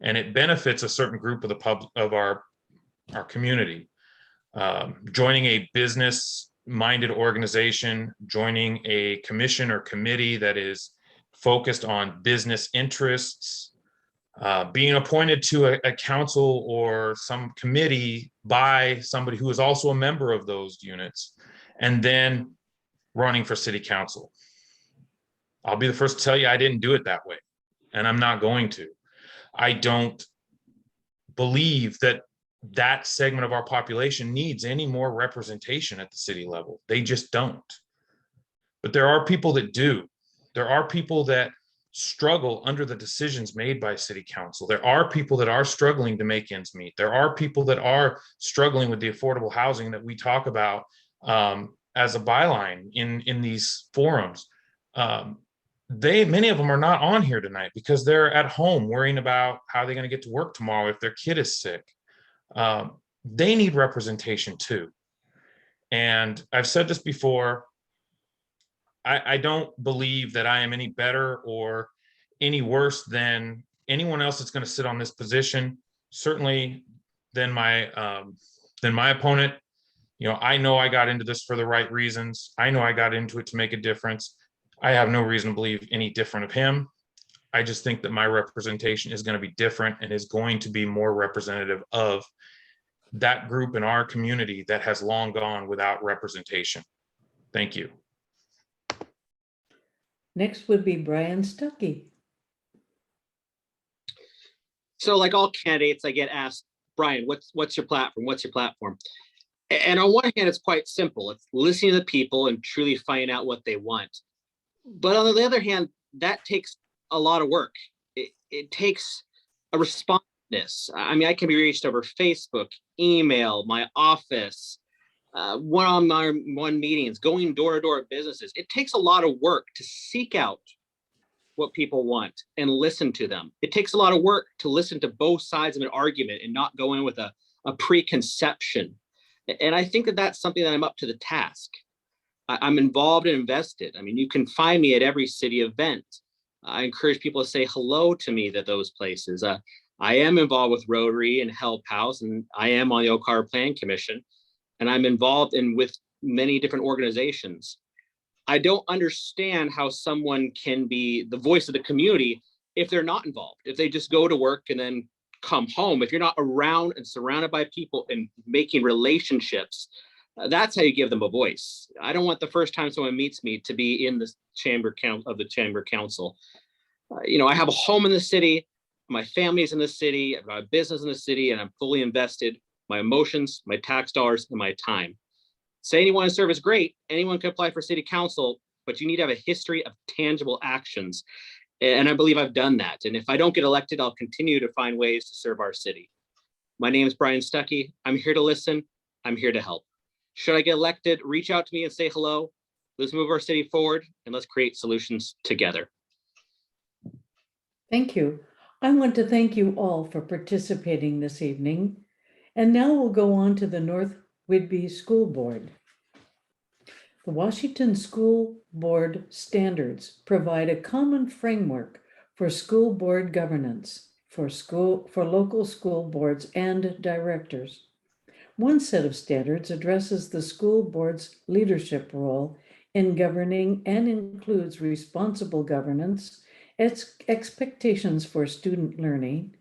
it benefits a certain group of the of our community. Joining a business-minded organization, joining a commission or committee that is focused on business interests, being appointed to a council or some committee by somebody who is also a member of those units, and then running for city council. I'll be the first to tell you I didn't do it that way, and I'm not going to. I don't believe that segment of our population needs any more representation at the city level. They just don't. But there are people that do. There are people that struggle under the decisions made by city council. There are people that are struggling to make ends meet. There are people that are struggling with the affordable housing that we talk about as a byline in these forums. Many of them are not on here tonight because they're at home worrying about how they're going to get to work tomorrow if their kid is sick. They need representation too. And I've said this before, I don't believe that I am any better or any worse than anyone else that's going to sit on this position, certainly than my opponent. You know I got into this for the right reasons. I know I got into it to make a difference. I have no reason to believe any different of him. I just think that my representation is going to be different and is going to be more representative of that group in our community that has long gone without representation. Thank you. Next would be Brian Stuckey. So like all candidates, I get asked, Brian, what's your platform? What's your platform? And on one hand, it's quite simple. It's listening to the people and truly finding out what they want. But on the other hand, that takes a lot of work. It takes a responsiveness. I mean, I can be reached over Facebook, email, my office, one-on-one meetings, going door-to-door at businesses. It takes a lot of work to seek out what people want and listen to them. It takes a lot of work to listen to both sides of an argument and not go in with a preconception. And I think that that's something that I'm up to the task. I'm involved and invested. I mean, you can find me at every city event. I encourage people to say hello to me at those places. I am involved with Rotary and Help House, and I am on the Oak Harbor Plan Commission, and I'm involved with many different organizations. I don't understand how someone can be the voice of the community if they're not involved, if they just go to work and then come home. If you're not around and surrounded by people and making relationships, that's how you give them a voice. I don't want the first time someone meets me to be in the chamber council. I have a home in the city, my family's in the city, I've got a business in the city, and I'm fully invested. My emotions, my tax dollars, and my time. Saying you want to serve is great. Anyone can apply for city council, but you need to have a history of tangible actions. And I believe I've done that. And if I don't get elected, I'll continue to find ways to serve our city. My name is Brian Stuckey. I'm here to listen. I'm here to help. Should I get elected, reach out to me and say hello. Let's move our city forward and let's create solutions together. Thank you. I want to thank you all for participating this evening. And now we'll go on to the North Whidbey School Board. The Washington School Board standards provide a common framework for school board governance for local school boards and directors. One set of standards addresses the school board's leadership role in governing and includes responsible governance, expectations for student learning,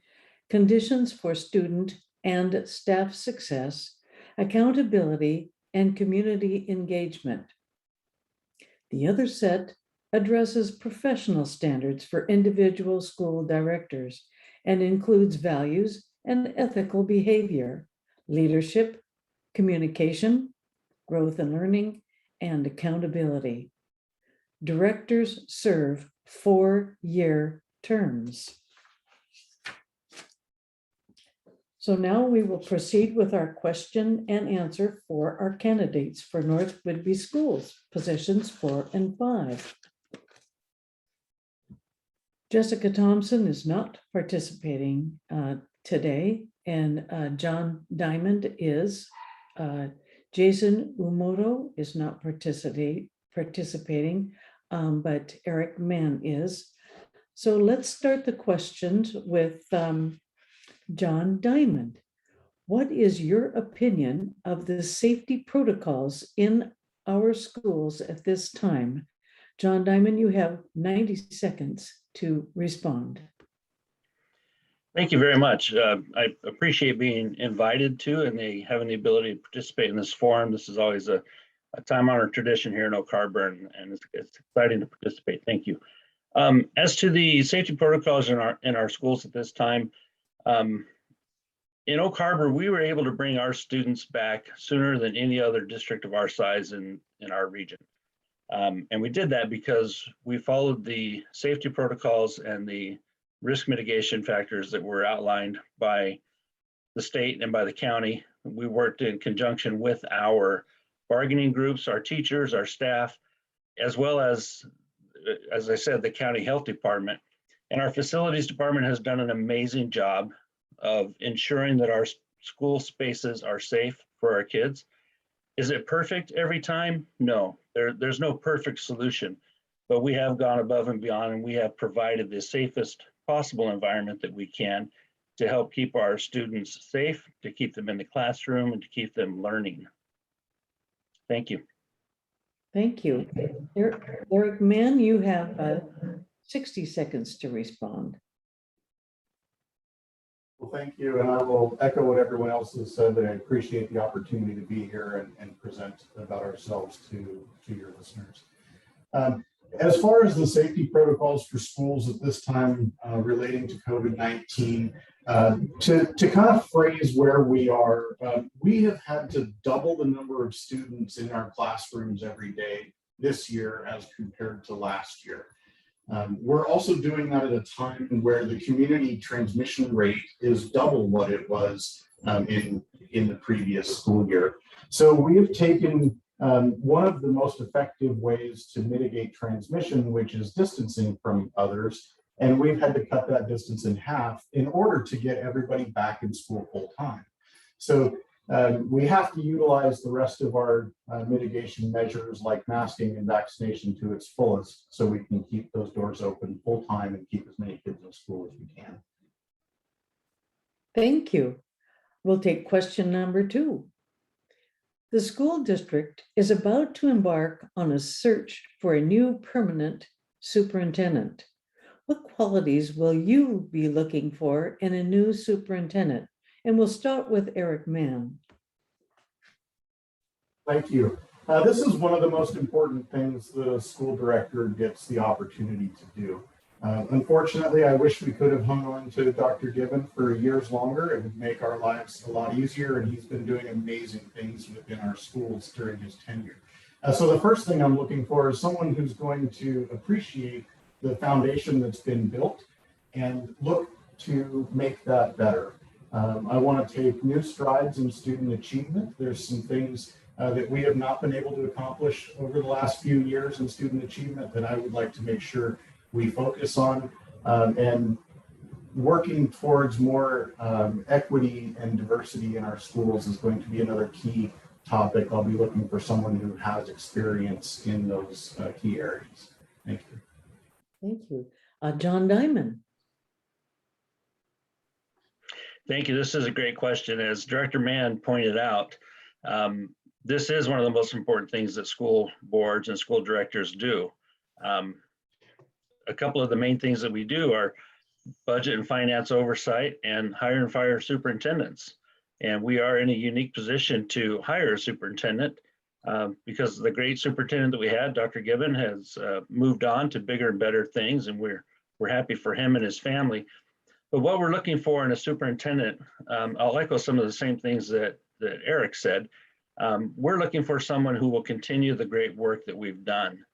conditions for student and staff success, accountability, and community engagement. The other set addresses professional standards for individual school directors and includes values and ethical behavior, leadership, communication, growth and learning, and accountability. Directors serve 4-year terms. So now we will proceed with our question and answer for our candidates for North Whidbey Schools, positions 4 and 5. Jessica Thompson is not participating today, and John Diamond is. Jason Umoto is not participating, but Eric Mann is. So let's start the questions with John Diamond. What is your opinion of the safety protocols in our schools at this time? John Diamond, you have 90 seconds to respond. Thank you very much. I appreciate being invited to and having the ability to participate in this forum. This is always a time-honored tradition here in Oak Harbor, and it's exciting to participate. Thank you. As to the safety protocols in our schools at this time, in Oak Harbor, we were able to bring our students back sooner than any other district of our size in our region. And we did that because we followed the safety protocols and the risk mitigation factors that were outlined by the state and by the county. We worked in conjunction with our bargaining groups, our teachers, our staff, as well as I said, the county health department. And our facilities department has done an amazing job of ensuring that our school spaces are safe for our kids. Is it perfect every time? No, there's no perfect solution, but we have gone above and beyond, and we have provided the safest possible environment that we can to help keep our students safe, to keep them in the classroom, and to keep them learning. Thank you. Thank you. Eric Mann, you have 60 seconds to respond. Well, thank you. And I will echo what everyone else has said, that I appreciate the opportunity to be here and present about ourselves to your listeners. As far as the safety protocols for schools at this time relating to COVID-19, to kind of phrase where we are, we have had to double the number of students in our classrooms every day this year as compared to last year. We're also doing that at a time where the community transmission rate is double what it was in the previous school year. So we have taken one of the most effective ways to mitigate transmission, which is distancing from others, and we've had to cut that distance in half in order to get everybody back in school full time. So we have to utilize the rest of our mitigation measures like masking and vaccination to its fullest, so we can keep those doors open full time and keep as many kids in school as we can. Thank you. We'll take question number 2. The school district is about to embark on a search for a new permanent superintendent. What qualities will you be looking for in a new superintendent? And we'll start with Eric Mann. Thank you. This is one of the most important things that a school director gets the opportunity to do. Unfortunately, I wish we could have hung on to Dr. Gibbon for years longer. It would make our lives a lot easier, and he's been doing amazing things within our schools during his tenure. So the first thing I'm looking for is someone who's going to appreciate the foundation that's been built and look to make that better. I want to take new strides in student achievement. There's some things that we have not been able to accomplish over the last few years in student achievement that I would like to make sure we focus on, and working towards more equity and diversity in our schools is going to be another key topic. I'll be looking for someone who has experience in those key areas. Thank you. Thank you. John Diamond. Thank you. This is a great question. As Director Mann pointed out, this is one of the most important things that school boards and school directors do. A couple of the main things that we do are budget and finance oversight and hire and fire superintendents. And we are in a unique position to hire a superintendent because the great superintendent that we had, Dr. Gibbon, has moved on to bigger and better things, and we're happy for him and his family. But what we're looking for in a superintendent, I'll echo some of the same things that Eric said. We're looking for someone who will continue the great work that we've done.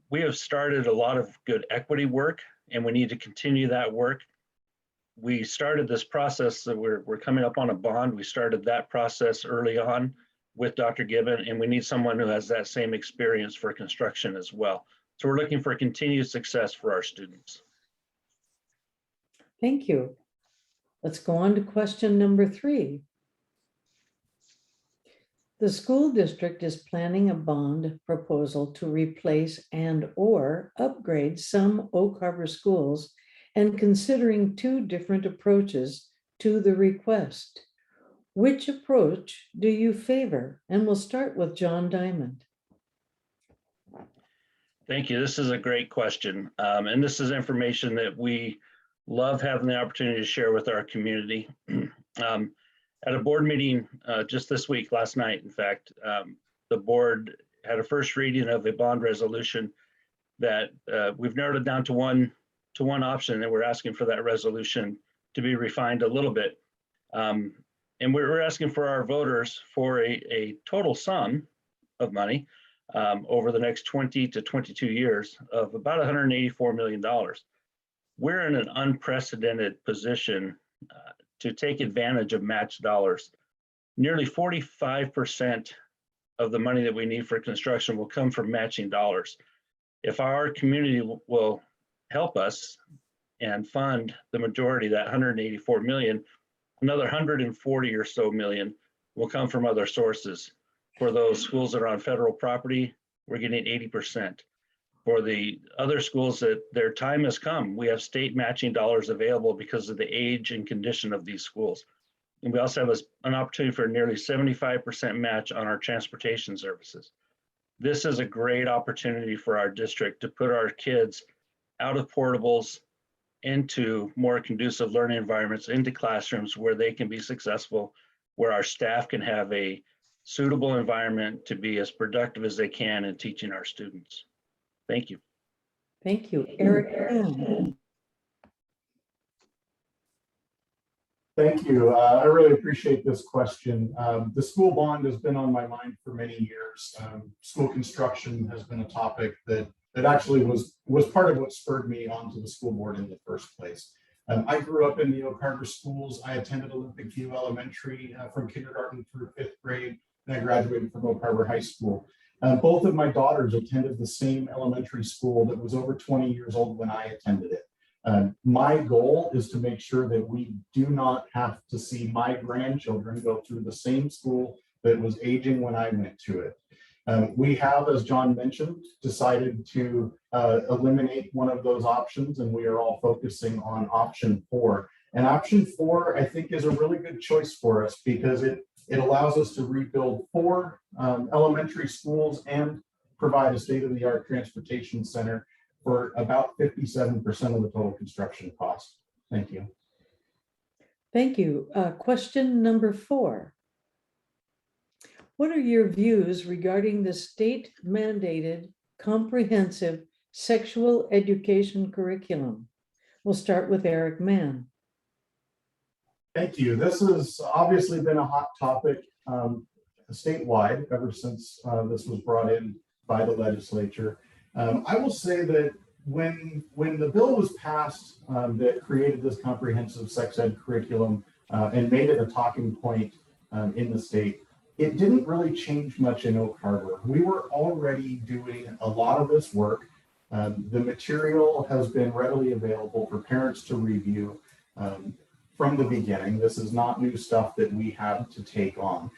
We have started a lot of good equity work, and we need to continue that work. We started this process that we're coming up on a bond. We started that process early on with Dr. Gibbon, and we need someone who has that same experience for construction as well. So we're looking for continued success for our students. Thank you. Let's go on to question number 3. The school district is planning a bond proposal to replace and/or upgrade some Oak Harbor schools and considering 2 different approaches to the request. Which approach do you favor? And we'll start with John Diamond. Thank you. This is a great question. And this is information that we love having the opportunity to share with our community. At a board meeting just this week, last night, in fact, the board had a first reading of a bond resolution that we've narrowed it down to one option, and we're asking for that resolution to be refined a little bit. And we're asking for our voters for a total sum of money over the next 20 to 22 years of about $184 million. We're in an unprecedented position to take advantage of match dollars. Nearly 45% of the money that we need for construction will come from matching dollars. If our community will help us and fund the majority, that 184 million, another 140 or so million will come from other sources. For those schools that are on federal property, we're getting 80%. For the other schools that their time has come, we have state matching dollars available because of the age and condition of these schools. And we also have an opportunity for nearly 75% match on our transportation services. This is a great opportunity for our district to put our kids out of portables into more conducive learning environments, into classrooms where they can be successful, where our staff can have a suitable environment to be as productive as they can in teaching our students. Thank you. Thank you. Eric Mann. Thank you. I really appreciate this question. The school bond has been on my mind for many years. School construction has been a topic that actually was part of what spurred me onto the school board in the first place. I grew up in the Oak Harbor schools. I attended Olympic View Elementary from kindergarten through 5th grade, and I graduated from Oak Harbor High School. Both of my daughters attended the same elementary school that was over 20 years old when I attended it. My goal is to make sure that we do not have to see my grandchildren go through the same school that was aging when I went to it. We have, as John mentioned, decided to eliminate one of those options, and we are all focusing on option 4. And option 4, I think, is a really good choice for us because it allows us to rebuild 4 elementary schools and provide a state-of-the-art transportation center for about 57% of the total construction cost. Thank you. Thank you. Question number 4. What are your views regarding the state-mandated comprehensive sexual education curriculum? We'll start with Eric Mann. Thank you. This has obviously been a hot topic statewide ever since this was brought in by the legislature. I will say that when the bill was passed that created this comprehensive sex ed curriculum and made it a talking point in the state, it didn't really change much in Oak Harbor. We were already doing a lot of this work. The material has been readily available for parents to review from the beginning. This is not new stuff that we had to take on.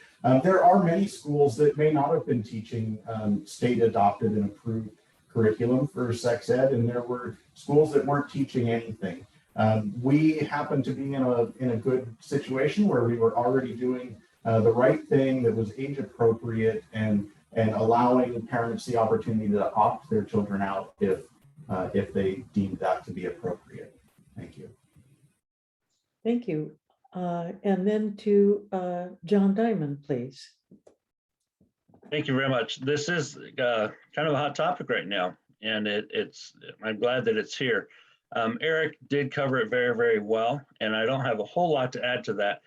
There are many schools that may not have been teaching state adopted and approved curriculum for sex ed, and there were schools that weren't teaching anything. We happened to be in a good situation where we were already doing the right thing that was age appropriate and allowing parents the opportunity to opt their children out if they deemed that to be appropriate. Thank you. Thank you. And then to John Diamond, please. Thank you very much. This is kind of a hot topic right now, and I'm glad that it's here. Eric did cover it very, very well, and I don't have a whole lot to add to that.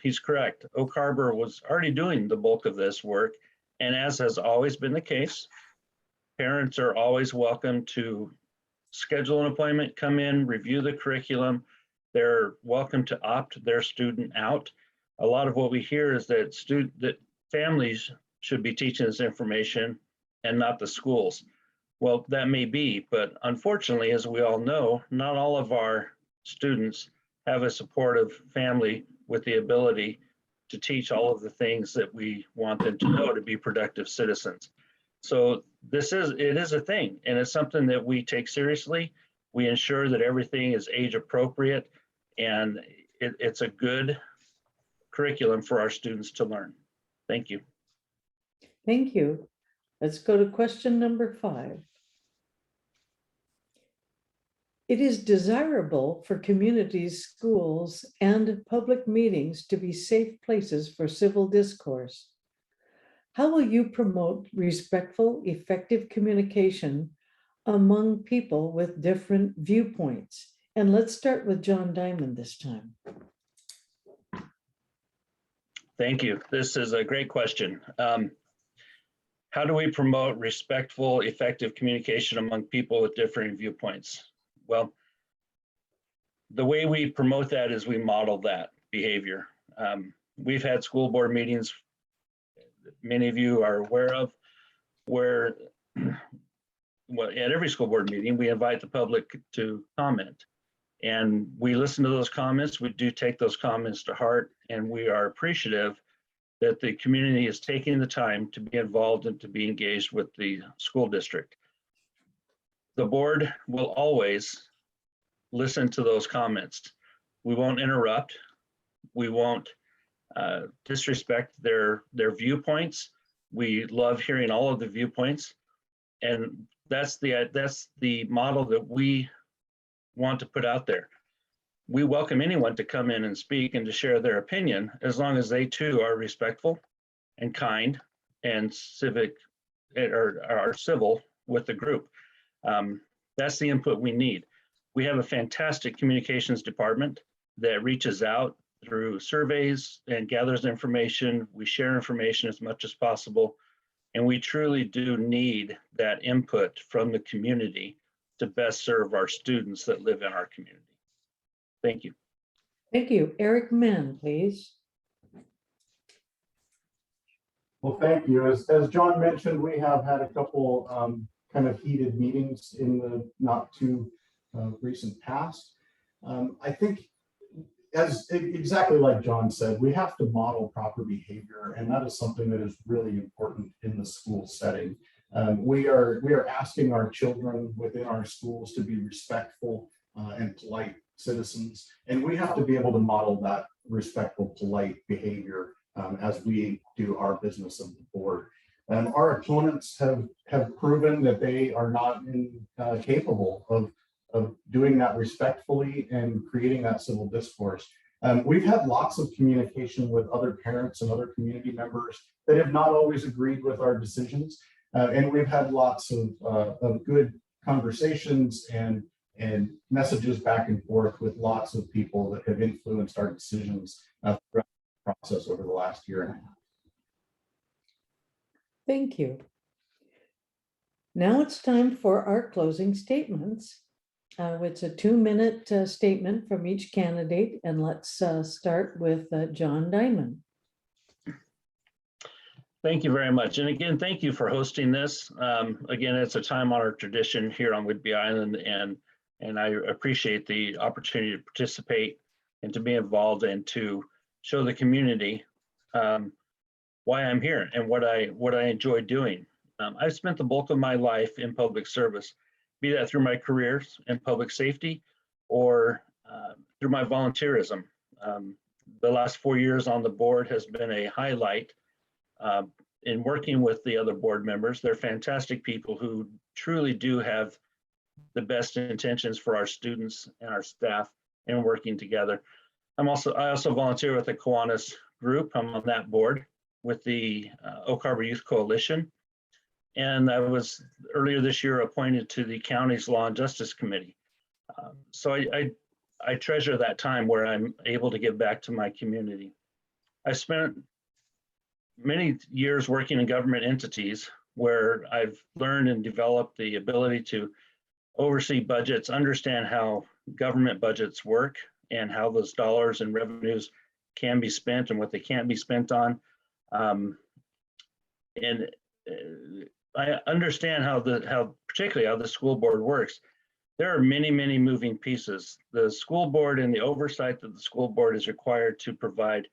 He's correct. Oak Harbor was already doing the bulk of this work, and as has always been the case, parents are always welcome to schedule an appointment, come in, review the curriculum. They're welcome to opt their student out. A lot of what we hear is that families should be teaching this information and not the schools. Well, that may be, but unfortunately, as we all know, not all of our students have a supportive family with the ability to teach all of the things that we want them to know to be productive citizens. So it is a thing, and it's something that we take seriously. We ensure that everything is age appropriate, and it's a good curriculum for our students to learn. Thank you. Thank you. Let's go to question number 5. It is desirable for communities, schools, and public meetings to be safe places for civil discourse. How will you promote respectful, effective communication among people with different viewpoints? And let's start with John Diamond this time. Thank you. This is a great question. How do we promote respectful, effective communication among people with differing viewpoints? Well, the way we promote that is we model that behavior. We've had school board meetings, many of you are aware of, where at every school board meeting, we invite the public to comment. And we listen to those comments. We do take those comments to heart, and we are appreciative that the community is taking the time to be involved and to be engaged with the school district. The board will always listen to those comments. We won't interrupt. We won't disrespect their viewpoints. We love hearing all of the viewpoints. And that's the model that we want to put out there. We welcome anyone to come in and speak and to share their opinion, as long as they too are respectful and kind and civic or are civil with the group. That's the input we need. We have a fantastic communications department that reaches out through surveys and gathers information. We share information as much as possible. And we truly do need that input from the community to best serve our students that live in our community. Thank you. Thank you. Eric Mann, please. Well, thank you. As John mentioned, we have had a couple kind of heated meetings in the not too recent past. I think, as exactly like John said, we have to model proper behavior, and that is something that is really important in the school setting. We are asking our children within our schools to be respectful and polite citizens, and we have to be able to model that respectful, polite behavior as we do our business of the board. Our opponents have proven that they are not capable of doing that respectfully and creating that civil discourse. We've had lots of communication with other parents and other community members that have not always agreed with our decisions. And we've had lots of good conversations and messages back and forth with lots of people that have influenced our decisions throughout the process over the last year and a half. Thank you. Now it's time for our closing statements. It's a 2-minute statement from each candidate, and let's start with John Diamond. Thank you very much. And again, thank you for hosting this. Again, it's a time-honored tradition here on Whidbey Island, and I appreciate the opportunity to participate and to be involved and to show the community why I'm here and what I enjoy doing. I've spent the bulk of my life in public service, be that through my careers in public safety or through my volunteerism. The last 4 years on the board has been a highlight in working with the other board members. They're fantastic people who truly do have the best intentions for our students and our staff in working together. I also volunteer with the Kiwanis group. I'm on that board with the Oak Harbor Youth Coalition. And I was earlier this year appointed to the county's Law and Justice Committee. So I treasure that time where I'm able to give back to my community. I spent many years working in government entities where I've learned and developed the ability to oversee budgets, understand how government budgets work and how those dollars and revenues can be spent and what they can't be spent on. I understand particularly how the school board works. There are many, many moving pieces. The school board and the oversight that the school board is required to provide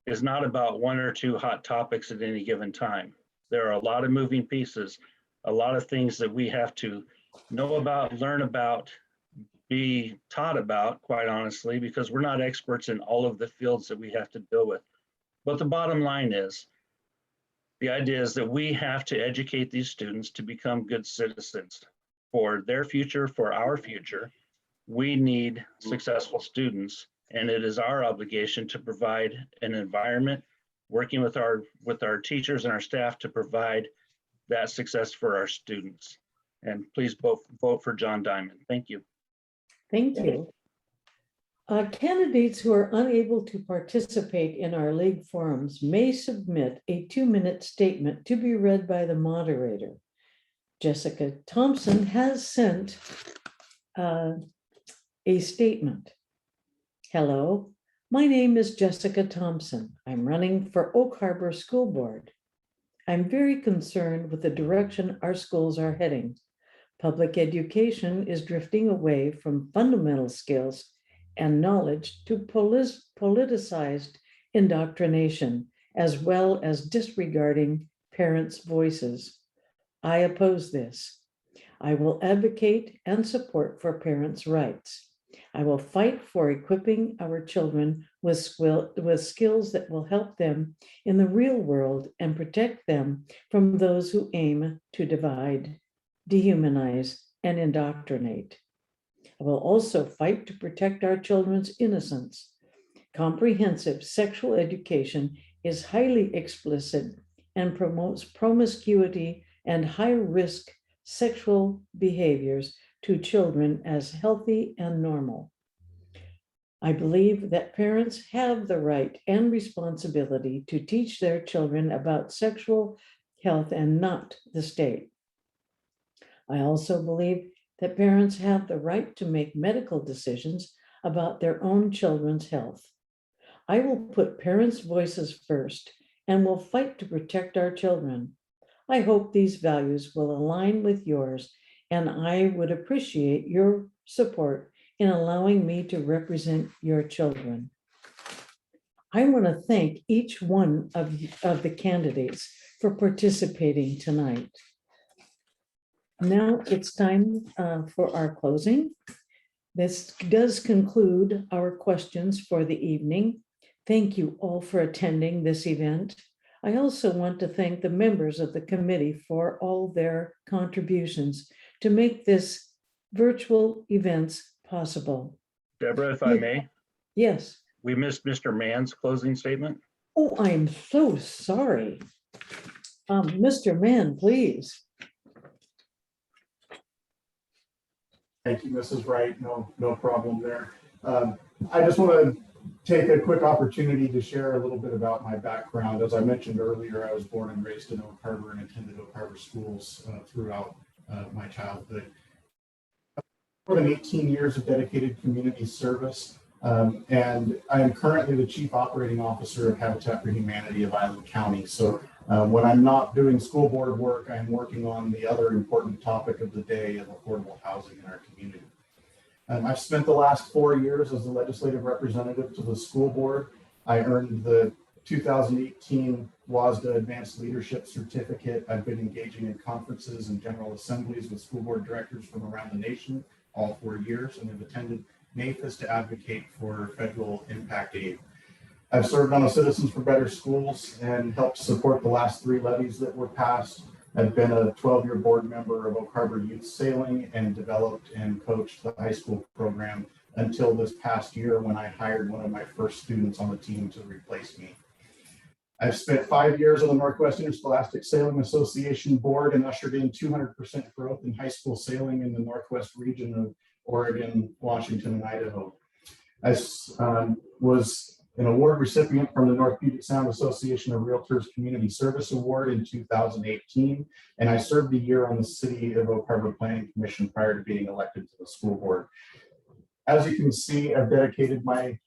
is not about 1 or 2 hot topics at any given time. There are a lot of moving pieces, a lot of things that we have to know about, learn about, be taught about, quite honestly, because we're not experts in all of the fields that we have to deal with. But the bottom line is, the idea is that we have to educate these students to become good citizens for their future, for our future. We need successful students, and it is our obligation to provide an environment, working with our teachers and our staff to provide that success for our students. And please vote for John Diamond. Thank you. Thank you. Candidates who are unable to participate in our league forums may submit a 2-minute statement to be read by the moderator. Jessica Thompson has sent a statement. Hello, my name is Jessica Thompson. I'm running for Oak Harbor School Board. I'm very concerned with the direction our schools are heading. Public education is drifting away from fundamental skills and knowledge to politicized indoctrination, as well as disregarding parents' voices. I oppose this. I will advocate and support for parents' rights. I will fight for equipping our children with skills that will help them in the real world and protect them from those who aim to divide, dehumanize, and indoctrinate. I will also fight to protect our children's innocence. Comprehensive sexual education is highly explicit and promotes promiscuity and high-risk sexual behaviors to children as healthy and normal. I believe that parents have the right and responsibility to teach their children about sexual health and not the state. I also believe that parents have the right to make medical decisions about their own children's health. I will put parents' voices first and will fight to protect our children. I hope these values will align with yours, and I would appreciate your support in allowing me to represent your children. I want to thank each one of the candidates for participating tonight. Now it's time for our closing. This does conclude our questions for the evening. Thank you all for attending this event. I also want to thank the members of the committee for all their contributions to make this virtual events possible. Deborah, if I may, Yes. we missed Mr. Mann's closing statement. Oh, I'm so sorry. Mr. Mann, please. Thank you, Mrs. Wright. No problem there. I just want to take a quick opportunity to share a little bit about my background. As I mentioned earlier, I was born and raised in Oak Harbor and attended Oak Harbor schools throughout my childhood. More than 18 years of dedicated community service, and I am currently the Chief Operating Officer of Habitat for Humanity of Island County. So when I'm not doing school board work, I'm working on the other important topic of the day of affordable housing in our community. I've spent the last 4 years as a legislative representative to the school board. I earned the 2018 WASDA Advanced Leadership Certificate. I've been engaging in conferences and general assemblies with school board directors from around the nation all 4 years, and have attended NAFIS to advocate for federal impact aid. I've served on the Citizens for Better Schools and helped support the last 3 levies that were passed. I've been a 12-year board member of Oak Harbor Youth Sailing and developed and coached the high school program until this past year when I hired one of my first students on the team to replace me. I've spent 5 years on the Northwest Interscholastic Sailing Association board and ushered in 200% growth in high school sailing in the Northwest region of Oregon, Washington, and Idaho. I was an award recipient from the North Puget Sound Association of Realtors Community Service Award in 2018, and I served a year on the City of Oak Harbor Planning Commission prior to being elected to the school board. As you can see, I've dedicated my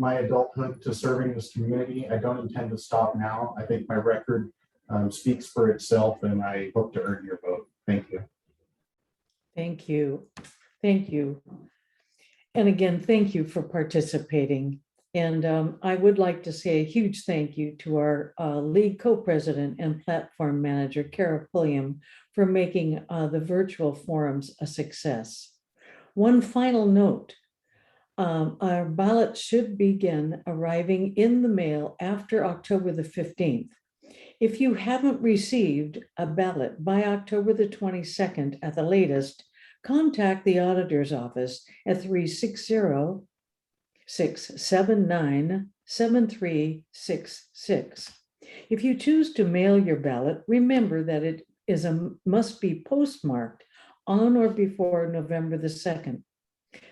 adulthood to serving this community. I don't intend to stop now. I think my record speaks for itself, and I hope to earn your vote. Thank you. Thank you. Thank you. And again, thank you for participating. And I would like to say a huge thank you to our league co-president and platform manager, Kara Pulliam, for making the virtual forums a success. One final note, our ballots should begin arriving in the mail after October the 15th. If you haven't received a ballot by October the 22nd at the latest, contact the auditor's office at 360-679-7366. If you choose to mail your ballot, remember that it must be postmarked on or before November the 2nd.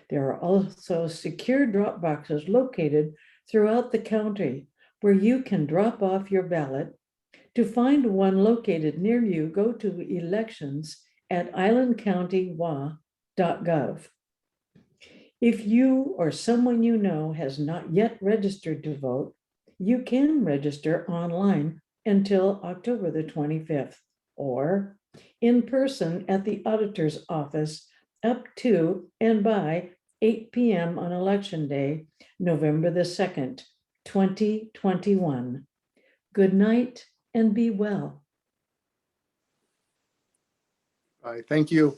There are also secure drop boxes located throughout the county where you can drop off your ballot. To find one located near you, go to elections@islandcountywa.gov. If you or someone you know has not yet registered to vote, you can register online until October the 25th, or in person at the auditor's office up to and by 8 p.m. on Election Day, November the 2nd, 2021. Good night and be well. All right, thank you.